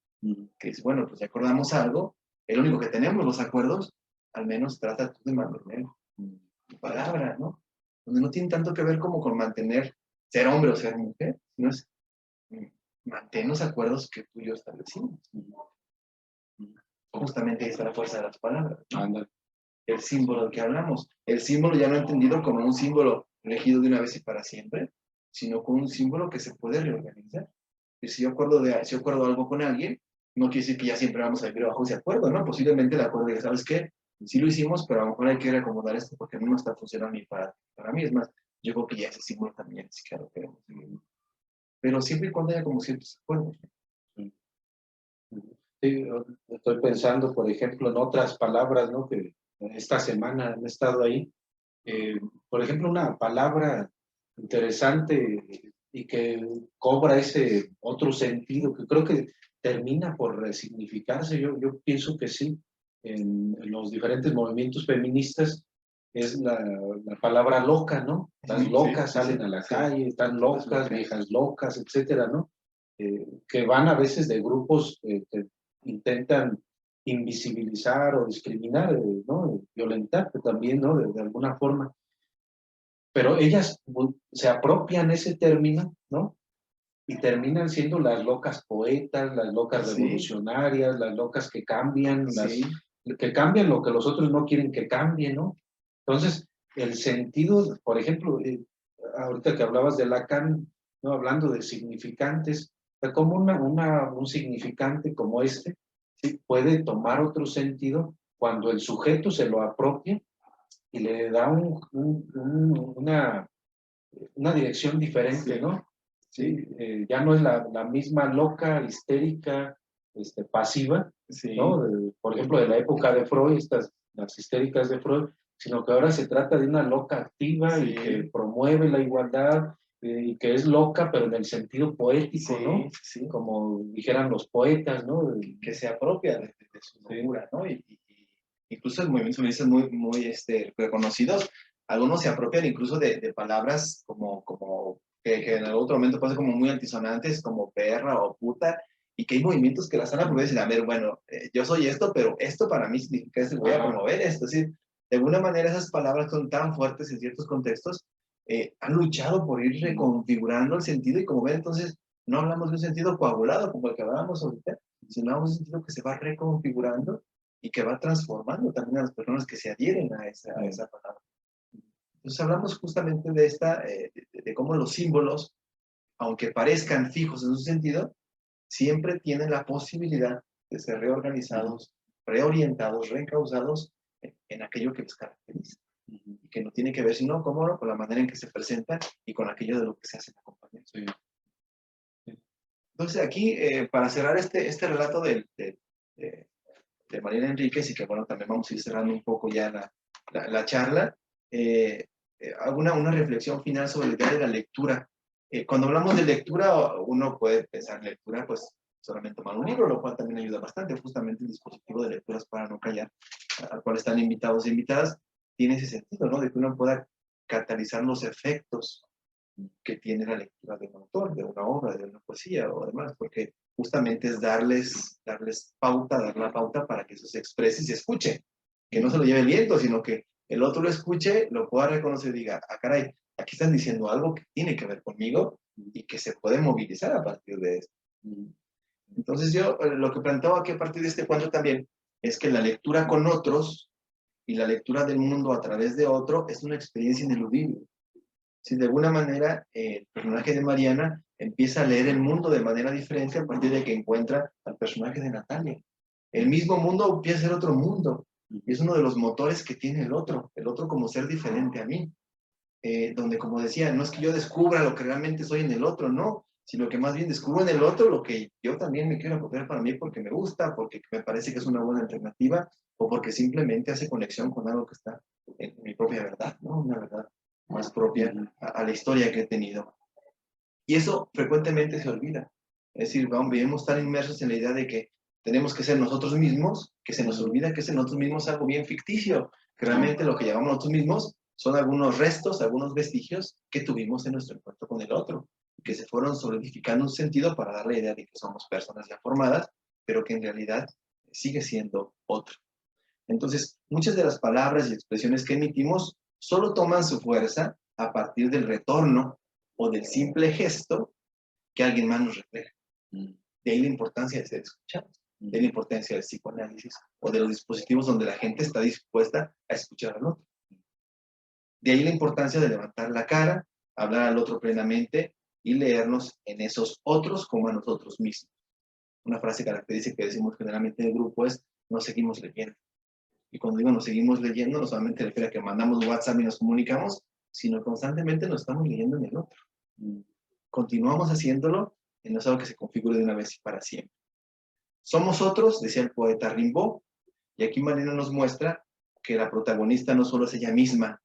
que es, bueno, pues ya acordamos algo, el único que tenemos los acuerdos, al menos trata tú de mantener tu palabra, ¿no? Donde no tiene tanto que ver como con mantener ser hombre o ser mujer, sino es mantén los acuerdos que tú y yo establecimos. Justamente ahí está la fuerza de las palabras, ¿no? El símbolo del que hablamos. El símbolo ya no entendido como un símbolo elegido de una vez y para siempre, sino como un símbolo que se puede reorganizar. Y si yo acuerdo algo con alguien, no quiere decir que ya siempre vamos a vivir bajo ese acuerdo, ¿no? Posiblemente el acuerdo de, ¿sabes qué? Sí lo hicimos, pero a lo mejor hay que reacomodar esto porque no está funcionando ni para mí. Es más, yo creo que ya ese símbolo también es claro que queremos seguir. Pero siempre y cuando haya como ciertos acuerdos. Sí, estoy pensando, por ejemplo, en otras palabras, ¿no? Que esta semana han estado ahí. Por ejemplo, una palabra interesante y que cobra ese otro sentido, que creo que termina por resignificarse. Yo pienso que sí, en los diferentes movimientos feministas, es la palabra loca, ¿no? Las locas Sí, salen a la calle, están locas, viejas locas, etcétera, ¿no? Que van a veces de grupos que intentan invisibilizar o discriminar, ¿no? Violentar también, ¿no? De alguna forma. Pero ellas se apropian ese término, ¿no? Y terminan siendo las locas poetas, las locas revolucionarias, las locas que cambian, que cambian lo que los otros no quieren que cambie, ¿no? Entonces, el sentido, por ejemplo, ahorita que hablabas de Lacan, ¿no? Hablando de significantes, como un significante como este, ¿sí? Puede tomar otro sentido cuando el sujeto se lo apropia y le da una dirección diferente, ¿no? Sí, ya no es la misma loca, histérica, pasiva, ¿no? Por ejemplo, de la época de Freud, las histéricas de Freud, sino que ahora se trata de una loca activa y que promueve la igualdad y que es loca, pero en el sentido poético, ¿no? Como dijeran los poetas, ¿no? Que se apropia de su locura, ¿no? Incluso en movimientos feministas muy reconocidos, algunos se apropian incluso de palabras como que en algún otro momento pasan como muy antisonantes, como perra o puta, y que hay movimientos que las han apropiado y dicen, a ver, bueno, yo soy esto, pero esto para mí significa esto, voy a promover esto. Es decir, de alguna manera esas palabras son tan fuertes en ciertos contextos, han luchado por ir reconfigurando el sentido y como ven, entonces, no hablamos de un sentido coagulado como el que hablábamos ahorita, sino hablamos de un sentido que se va reconfigurando y que va transformando también a las personas que se adhieren a esa palabra. Entonces hablamos justamente de de cómo los símbolos, aunque parezcan fijos en su sentido, siempre tienen la posibilidad de ser reorganizados, reorientados, reencausados en aquello que los caracteriza. Y que no tiene que ver sino cómo no, con la manera en que se presentan y con aquello de lo que se hace en acompañamiento. Entonces aquí, para cerrar este relato de Mariana Enríquez, y que bueno, también vamos a ir cerrando un poco ya la charla, hago una reflexión final sobre la idea de la lectura. Cuando hablamos de lectura, uno puede pensar lectura, pues solamente tomar un libro, lo cual también ayuda bastante. Justamente el dispositivo de lecturas para no callar, al cual están invitados e invitadas, tiene ese sentido, ¿no? De que uno pueda catalizar los efectos que tiene la lectura de un autor, de una obra, de una poesía o demás, porque justamente es darles pauta, dar la pauta para que eso se exprese y se escuche, que no se lo lleve el viento, sino que el otro lo escuche, lo pueda reconocer y diga, ah, caray, aquí están diciendo algo que tiene que ver conmigo y que se puede movilizar a partir de esto. Entonces yo lo que planteo aquí a partir de este cuento también es que la lectura con otros y la lectura del mundo a través de otro es una experiencia ineludible. Si de alguna manera el personaje de Mariana empieza a leer el mundo de manera diferente a partir de que encuentra al personaje de Natalia. El mismo mundo empieza a ser otro mundo. Y es uno de los motores que tiene el otro como ser diferente a mí. Donde, como decía, no es que yo descubra lo que realmente soy en el otro, no, sino que más bien descubro en el otro lo que yo también me quiero apropiar para mí porque me gusta, porque me parece que es una buena alternativa, o porque simplemente hace conexión con algo que está en mi propia verdad, ¿no? Una verdad más propia a la historia que he tenido. Y eso frecuentemente se olvida. Es decir, vivimos tan inmersos en la idea de que tenemos que ser nosotros mismos, que se nos olvida que ser nosotros mismos es algo bien ficticio, que realmente lo que llamamos nosotros mismos son algunos restos, algunos vestigios que tuvimos en nuestro encuentro con el otro, que se fueron solidificando un sentido para dar la idea de que somos personas ya formadas, pero que en realidad sigue siendo otro. Entonces, muchas de las palabras y expresiones que emitimos solo toman su fuerza a partir del retorno o del simple gesto que alguien más nos refleja. De ahí la importancia de ser escuchados, de la importancia del psicoanálisis o de los dispositivos donde la gente está dispuesta a escuchar al otro. De ahí la importancia de levantar la cara, hablar al otro plenamente y leernos en esos otros como a nosotros mismos. Una frase característica que decimos generalmente en el grupo es: nos seguimos leyendo. Y cuando digo nos seguimos leyendo, no solamente refiere a que mandamos WhatsApp y nos comunicamos, sino constantemente nos estamos leyendo en el otro. Continuamos haciéndolo y no es algo que se configure de una vez y para siempre. Somos otros, decía el poeta Rimbaud, y aquí Mariana nos muestra que la protagonista no solo es ella misma,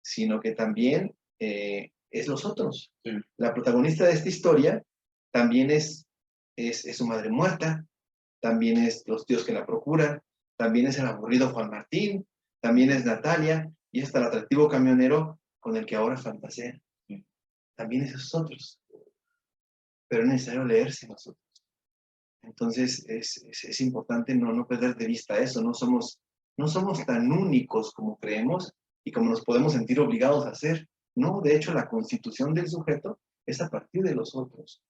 sino que también es los otros. Sí. La protagonista de esta historia también es su madre muerta, también es los tíos que la procuran, también es el aburrido Juan Martín, también es Natalia, y hasta el atractivo camionero con el que ahora fantasea. También esos otros, pero es necesario leerse nosotros. Entonces es importante no perder de vista eso, no somos tan únicos como creemos y como nos podemos sentir obligados a hacer. No, de hecho la constitución del sujeto es a partir de los otros.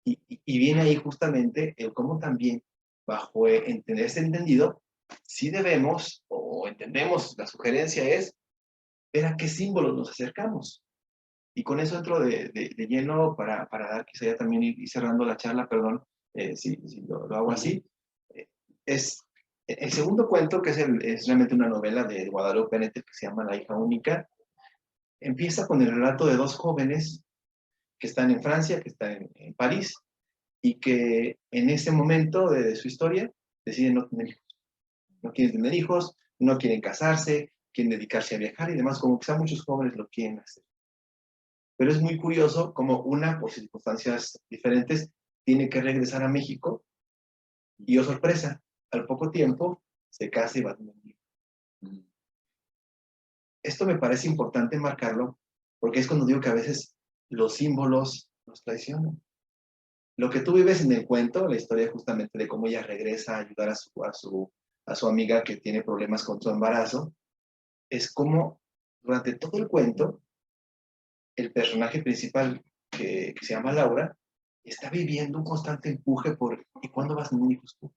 Y viene ahí justamente el cómo también, bajo ese entendido, sí debemos, o entendemos, la sugerencia es ver a qué símbolos nos acercamos. Y con eso entro de lleno para dar quizá ya también ir cerrando la charla, perdón, si lo hago así. Es el segundo cuento, que es realmente una novela de Guadalupe Nettel que se llama La hija única, empieza con el relato de dos jóvenes que están en Francia, que están en París, y que en ese momento de su historia deciden no tener hijos. No quieren tener hijos, no quieren casarse, quieren dedicarse a viajar y demás, como quizá muchos jóvenes lo quieren hacer. Pero es muy curioso como una, por circunstancias diferentes, tiene que regresar a México y, oh sorpresa, al poco tiempo se casa y va a tener un hijo. Esto me parece importante marcarlo porque es cuando digo que a veces los símbolos nos traicionan. Lo que tú vives en el cuento, la historia justamente de cómo ella regresa a ayudar a su amiga que tiene problemas con su embarazo, es como durante todo el cuento, el personaje principal que se llama Laura, está viviendo un constante empuje por ¿y cuándo vas a tener hijos tú?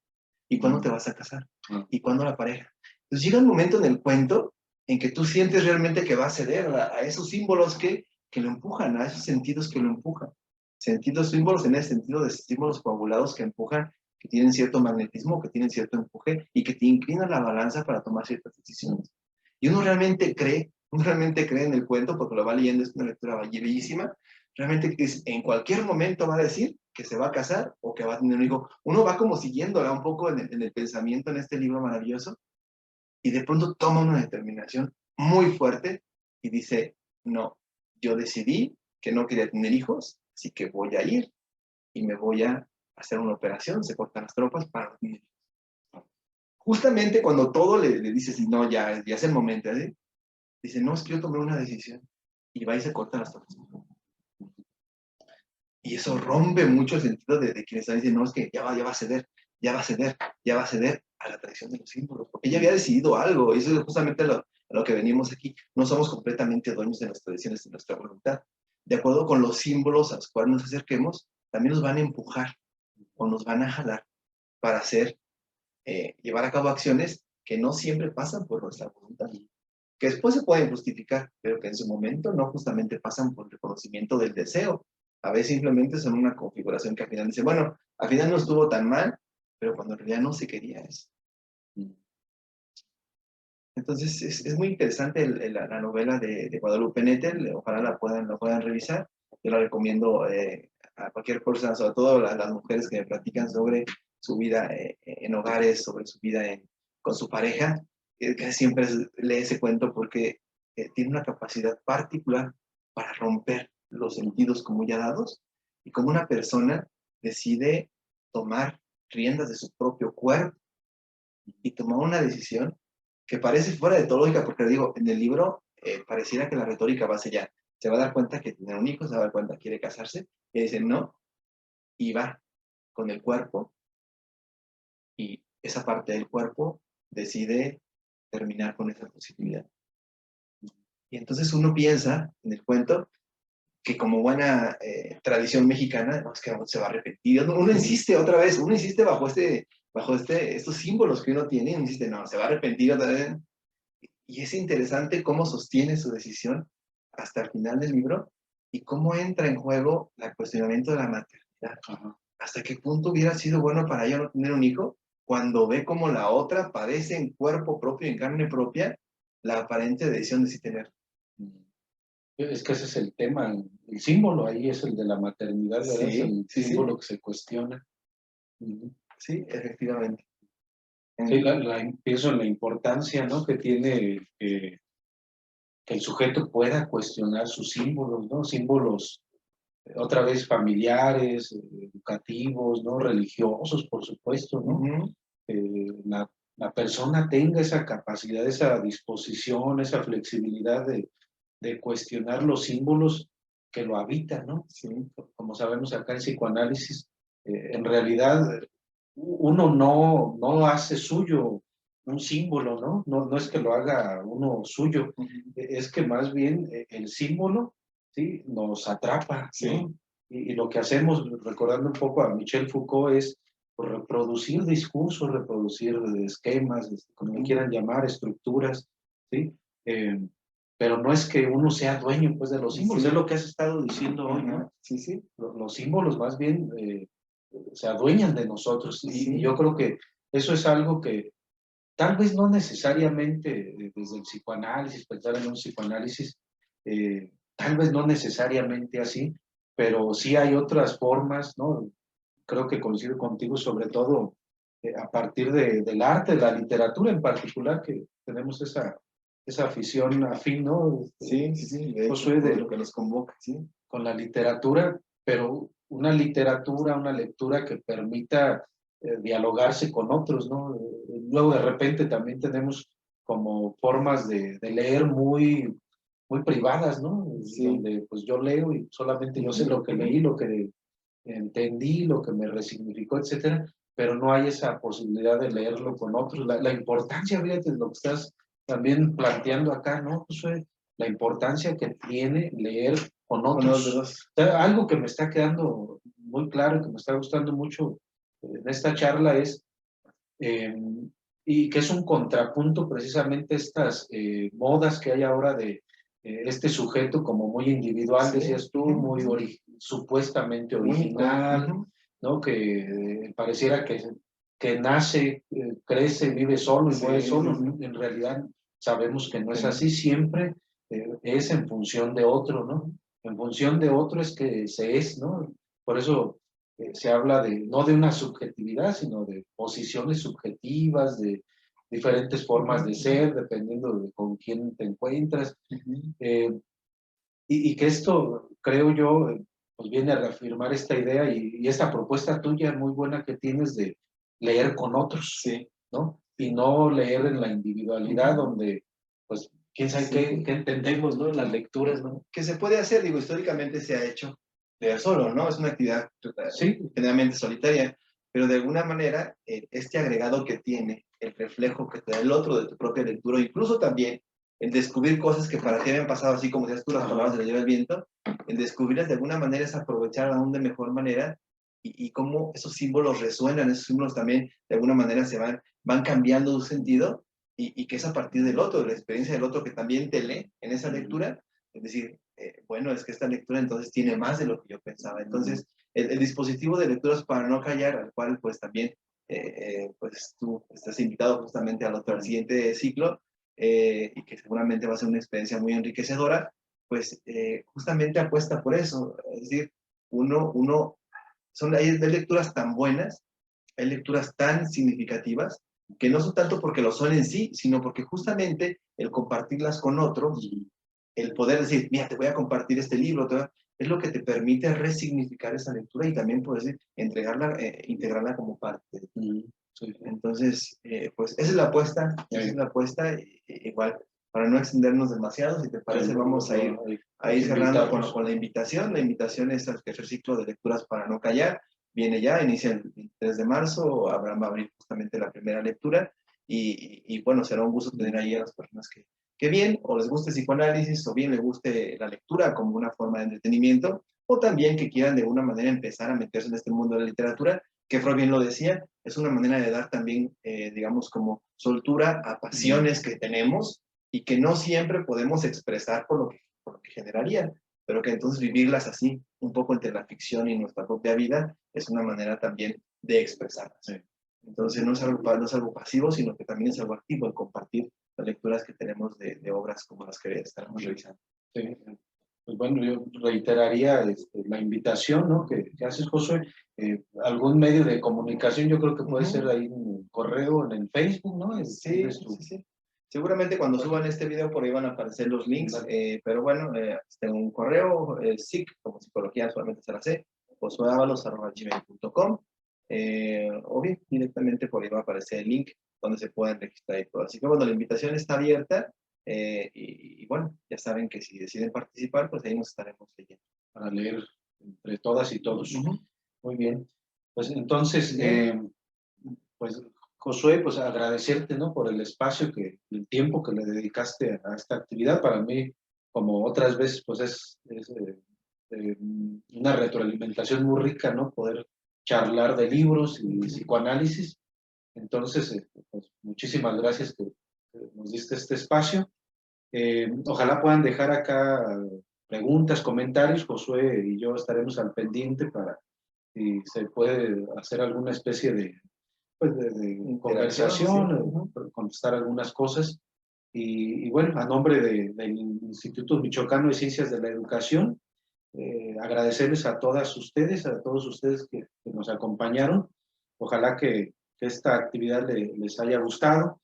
¿Y cuándo te vas a casar? ¿Y cuándo la pareja? Entonces llega un momento en el cuento en que tú sientes realmente que va a ceder a esos símbolos que lo empujan, a esos sentidos que lo empujan. Sentidos, símbolos en el sentido de símbolos coagulados que empujan, que tienen cierto magnetismo, que tienen cierto empuje y que te inclinan la balanza para tomar ciertas decisiones. Y uno realmente cree en el cuento porque lo va leyendo, es una lectura bellísima, realmente en cualquier momento va a decir que se va a casar o que va a tener un hijo. Uno va como siguiéndola un poco en el pensamiento en este libro maravilloso y de pronto toma una determinación muy fuerte y dice, no, yo decidí que no quería tener hijos, así que voy a ir y me voy a hacer una operación, se cortan las tropas para tener hijos. Justamente cuando todo le dice, sí, no, ya es el momento, ¿eh? Dice, no, es que yo tomé una decisión y va y se corta las tropas. Y eso rompe mucho el sentido de quienes están diciendo, no, es que ya va a ceder, ya va a ceder, ya va a ceder a la tradición de los símbolos, porque ella había decidido algo, y eso es justamente a lo que venimos aquí. No somos completamente dueños de nuestras decisiones, de nuestra voluntad. De acuerdo con los símbolos a los cuales nos acerquemos, también nos van a empujar o nos van a jalar para hacer, llevar a cabo acciones que no siempre pasan por nuestra voluntad, que después se pueden justificar, pero que en su momento no justamente pasan por el reconocimiento del deseo. A veces simplemente son una configuración que al final dice, bueno, al final no estuvo tan mal, pero cuando en realidad no se quería eso. Entonces es muy interesante la novela de Guadalupe Nettel, ojalá la puedan revisar. Yo la recomiendo a cualquier persona, sobre todo a las mujeres que me platican sobre su vida en hogares, sobre su vida con su pareja, que siempre lee ese cuento porque tiene una capacidad particular para romper los sentidos como ya dados y como una persona decide tomar riendas de su propio cuerpo y tomar una decisión que parece fuera de toda lógica, porque digo, en el libro pareciera que la retórica va hacia allá. Se va a dar cuenta que tiene un hijo, se va a dar cuenta que quiere casarse, y dice no, y va con el cuerpo, y esa parte del cuerpo decide terminar con esa posibilidad. Y entonces uno piensa en el cuento que como buena tradición mexicana, no, es que se va a repetir. Uno insiste otra vez, uno insiste bajo estos símbolos que uno tiene, uno insiste, no, se va a arrepentir otra vez. Y es interesante cómo sostiene su decisión hasta el final del libro y cómo entra en juego el cuestionamiento de la maternidad. ¿Hasta qué punto hubiera sido bueno para ella no tener un hijo cuando ve cómo la otra padece en cuerpo propio, en carne propia, la aparente decisión de sí tener? Es que ese es el tema, el símbolo ahí es el de la maternidad, ¿verdad? Sí, es el sí, símbolo que se cuestiona. Sí, efectivamente. Sí, pienso en la importancia, ¿no?, que tiene que el sujeto pueda cuestionar sus símbolos, ¿no? Símbolos, otra vez familiares, educativos, ¿no? Religiosos, por supuesto, ¿no? La la persona tenga esa capacidad, esa disposición, esa flexibilidad de cuestionar los símbolos que lo habitan, ¿no? Sí. Como sabemos acá en psicoanálisis, en realidad uno no hace suyo un símbolo, ¿no? No es que lo haga uno suyo, es que más bien el símbolo, ¿sí? Nos atrapa, ¿no? Sí. Y lo que hacemos, recordando un poco a Michel Foucault, es reproducir discursos, reproducir esquemas, como le quieran llamar, estructuras, ¿sí? Pero no es que uno sea dueño, pues, de los símbolos, Sí. es lo que has estado diciendo hoy, ¿no? Sí, sí. Los símbolos más bien se adueñan de nosotros, Sí. y yo creo que eso es algo que tal vez no necesariamente desde el psicoanálisis, pensar en un psicoanálisis, tal vez no necesariamente así, pero sí hay otras formas, ¿no? Creo que coincido contigo, sobre todo a partir del arte, de la literatura en particular, que tenemos esa afición afín, ¿no? Sí, sí, sí, de hecho, Josué, es lo que nos convoca, sí. con la literatura, pero una literatura, una lectura que permita dialogarse con otros, ¿no? Luego de repente también tenemos como formas de leer muy privadas, ¿no? Sí. Donde pues yo leo y solamente yo sé lo que leí, lo que entendí, lo que me resignificó, etcétera, pero no hay esa posibilidad de leerlo con otros. La importancia, fíjate, de lo que estás también planteando acá, ¿no, Josué? La importancia que tiene leer con Con otros. otros. O sea, algo que me está quedando muy claro y que me está gustando mucho en esta charla es, eh, y que es un contrapunto precisamente a estas modas que hay ahora de este sujeto como muy individual, Sí. decías tú, muy supuestamente Único. original, ¿no? Que pareciera que nace, crece, vive solo y Sí. muere solo. En realidad sabemos que no es así, siempre es en función de otro, ¿no? En función de otro es que se es, ¿no? Por eso se habla no de una subjetividad, sino de posiciones subjetivas, de diferentes formas de ser, dependiendo de con quién te encuentras. Eh, y que esto, creo yo, pues viene a reafirmar esta idea y esta propuesta tuya muy buena que tienes de leer con otros, Sí. ¿no? Y no leer en la individualidad, donde, pues, quién sabe qué entendemos, ¿no? En las lecturas, ¿no? Que se puede hacer, digo, históricamente se ha hecho leer solo, ¿no? Es una actividad Sí. generalmente solitaria, pero de alguna manera este agregado que tiene, el reflejo que te da el otro de tu propia lectura, incluso también el descubrir cosas que para ti habían pasado, así como decías tú, las palabras de la lleva el viento, el descubrirlas de alguna manera es aprovechar aún de mejor manera y cómo esos símbolos resuenan, esos símbolos también de alguna manera van cambiando su sentido y que es a partir del otro, de la experiencia del otro que también te lee en esa lectura, es decir, bueno, es que esta lectura entonces tiene más de lo que yo pensaba. Entonces, el dispositivo de lecturas para no callar, al cual pues también pues tú estás invitado justamente al siguiente ciclo y que seguramente va a ser una experiencia muy enriquecedora, pues justamente apuesta por eso. Es decir, hay lecturas tan buenas, hay lecturas tan significativas, que no son tanto porque lo son en sí, sino porque justamente el compartirlas con otros, el poder decir, mira, te voy a compartir este libro, es lo que te permite resignificar esa lectura y también puedes entregarla, integrarla como parte. Sí. Entonces, pues esa es la apuesta, igual, para no extendernos demasiado, si te parece, vamos a ir cerrando con la invitación. La invitación es al tercer ciclo de lecturas para no callar. Viene ya, inicia el 23 de marzo, Abraham va a abrir justamente la primera lectura y bueno, será un gusto tener ahí a las personas que bien o les guste psicoanálisis o bien les guste la lectura como una forma de entretenimiento o también que quieran de alguna manera empezar a meterse en este mundo de la literatura, que Freud bien lo decía, es una manera de dar también, digamos, como soltura a pasiones que tenemos y que no siempre podemos expresar por lo que generarían, pero que entonces vivirlas así, un poco entre la ficción y nuestra propia vida, es una manera también de expresarlas. Sí. Entonces no es algo pasivo, sino que también es algo activo el compartir las lecturas que tenemos de obras como las que estaremos revisando. Sí. Pues bueno, yo reiteraría la invitación, ¿no? que haces, Josué. Algún medio de comunicación, yo creo que puede ser ahí un correo en el Facebook, ¿no? Sí. Seguramente cuando suban este video por ahí van a aparecer los links, pero bueno, tengo un correo, SIC, como psicología solamente se la sé, josueavalos@gmail.com, o bien directamente por ahí va a aparecer el link donde se pueden registrar y todo. Así que bueno, la invitación está abierta y bueno, ya saben que si deciden participar, pues ahí nos estaremos leyendo. Para leer entre todas y todos. Ujú. Muy bien. Pues entonces, Bien. pues Josué, pues agradecerte, ¿no? Por el espacio, el tiempo que le dedicaste a esta actividad. Para mí, como otras veces, pues es una retroalimentación muy rica, ¿no? Poder charlar de libros y psicoanálisis. Entonces, pues muchísimas gracias que nos diste este espacio. Ojalá puedan dejar acá preguntas, comentarios. Josué y yo estaremos al pendiente para si se puede hacer alguna especie de, pues de conversación, Sí. contestar algunas cosas. Y bueno, a nombre del Instituto Michoacano de Ciencias de la Educación, agradecerles a todas ustedes, a todos ustedes que nos acompañaron. Ojalá que esta actividad les haya gustado.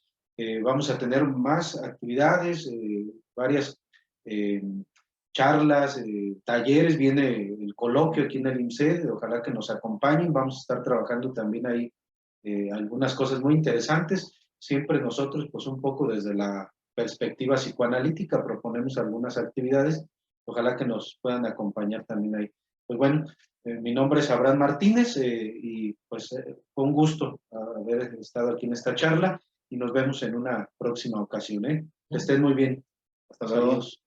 Vamos a tener más actividades, varias eh, charlas, talleres, viene el coloquio aquí en el IMCED, ojalá que nos acompañen. Vamos a estar trabajando también ahí algunas cosas muy interesantes. Siempre nosotros, pues un poco desde la perspectiva psicoanalítica, proponemos algunas actividades. Ojalá que nos puedan acompañar también ahí. Pues bueno, mi nombre es Abraham Martínez y pues fue un gusto haber estado aquí en esta charla y nos vemos en una próxima ocasión. Que estén muy bien. Hasta luego. Saludos.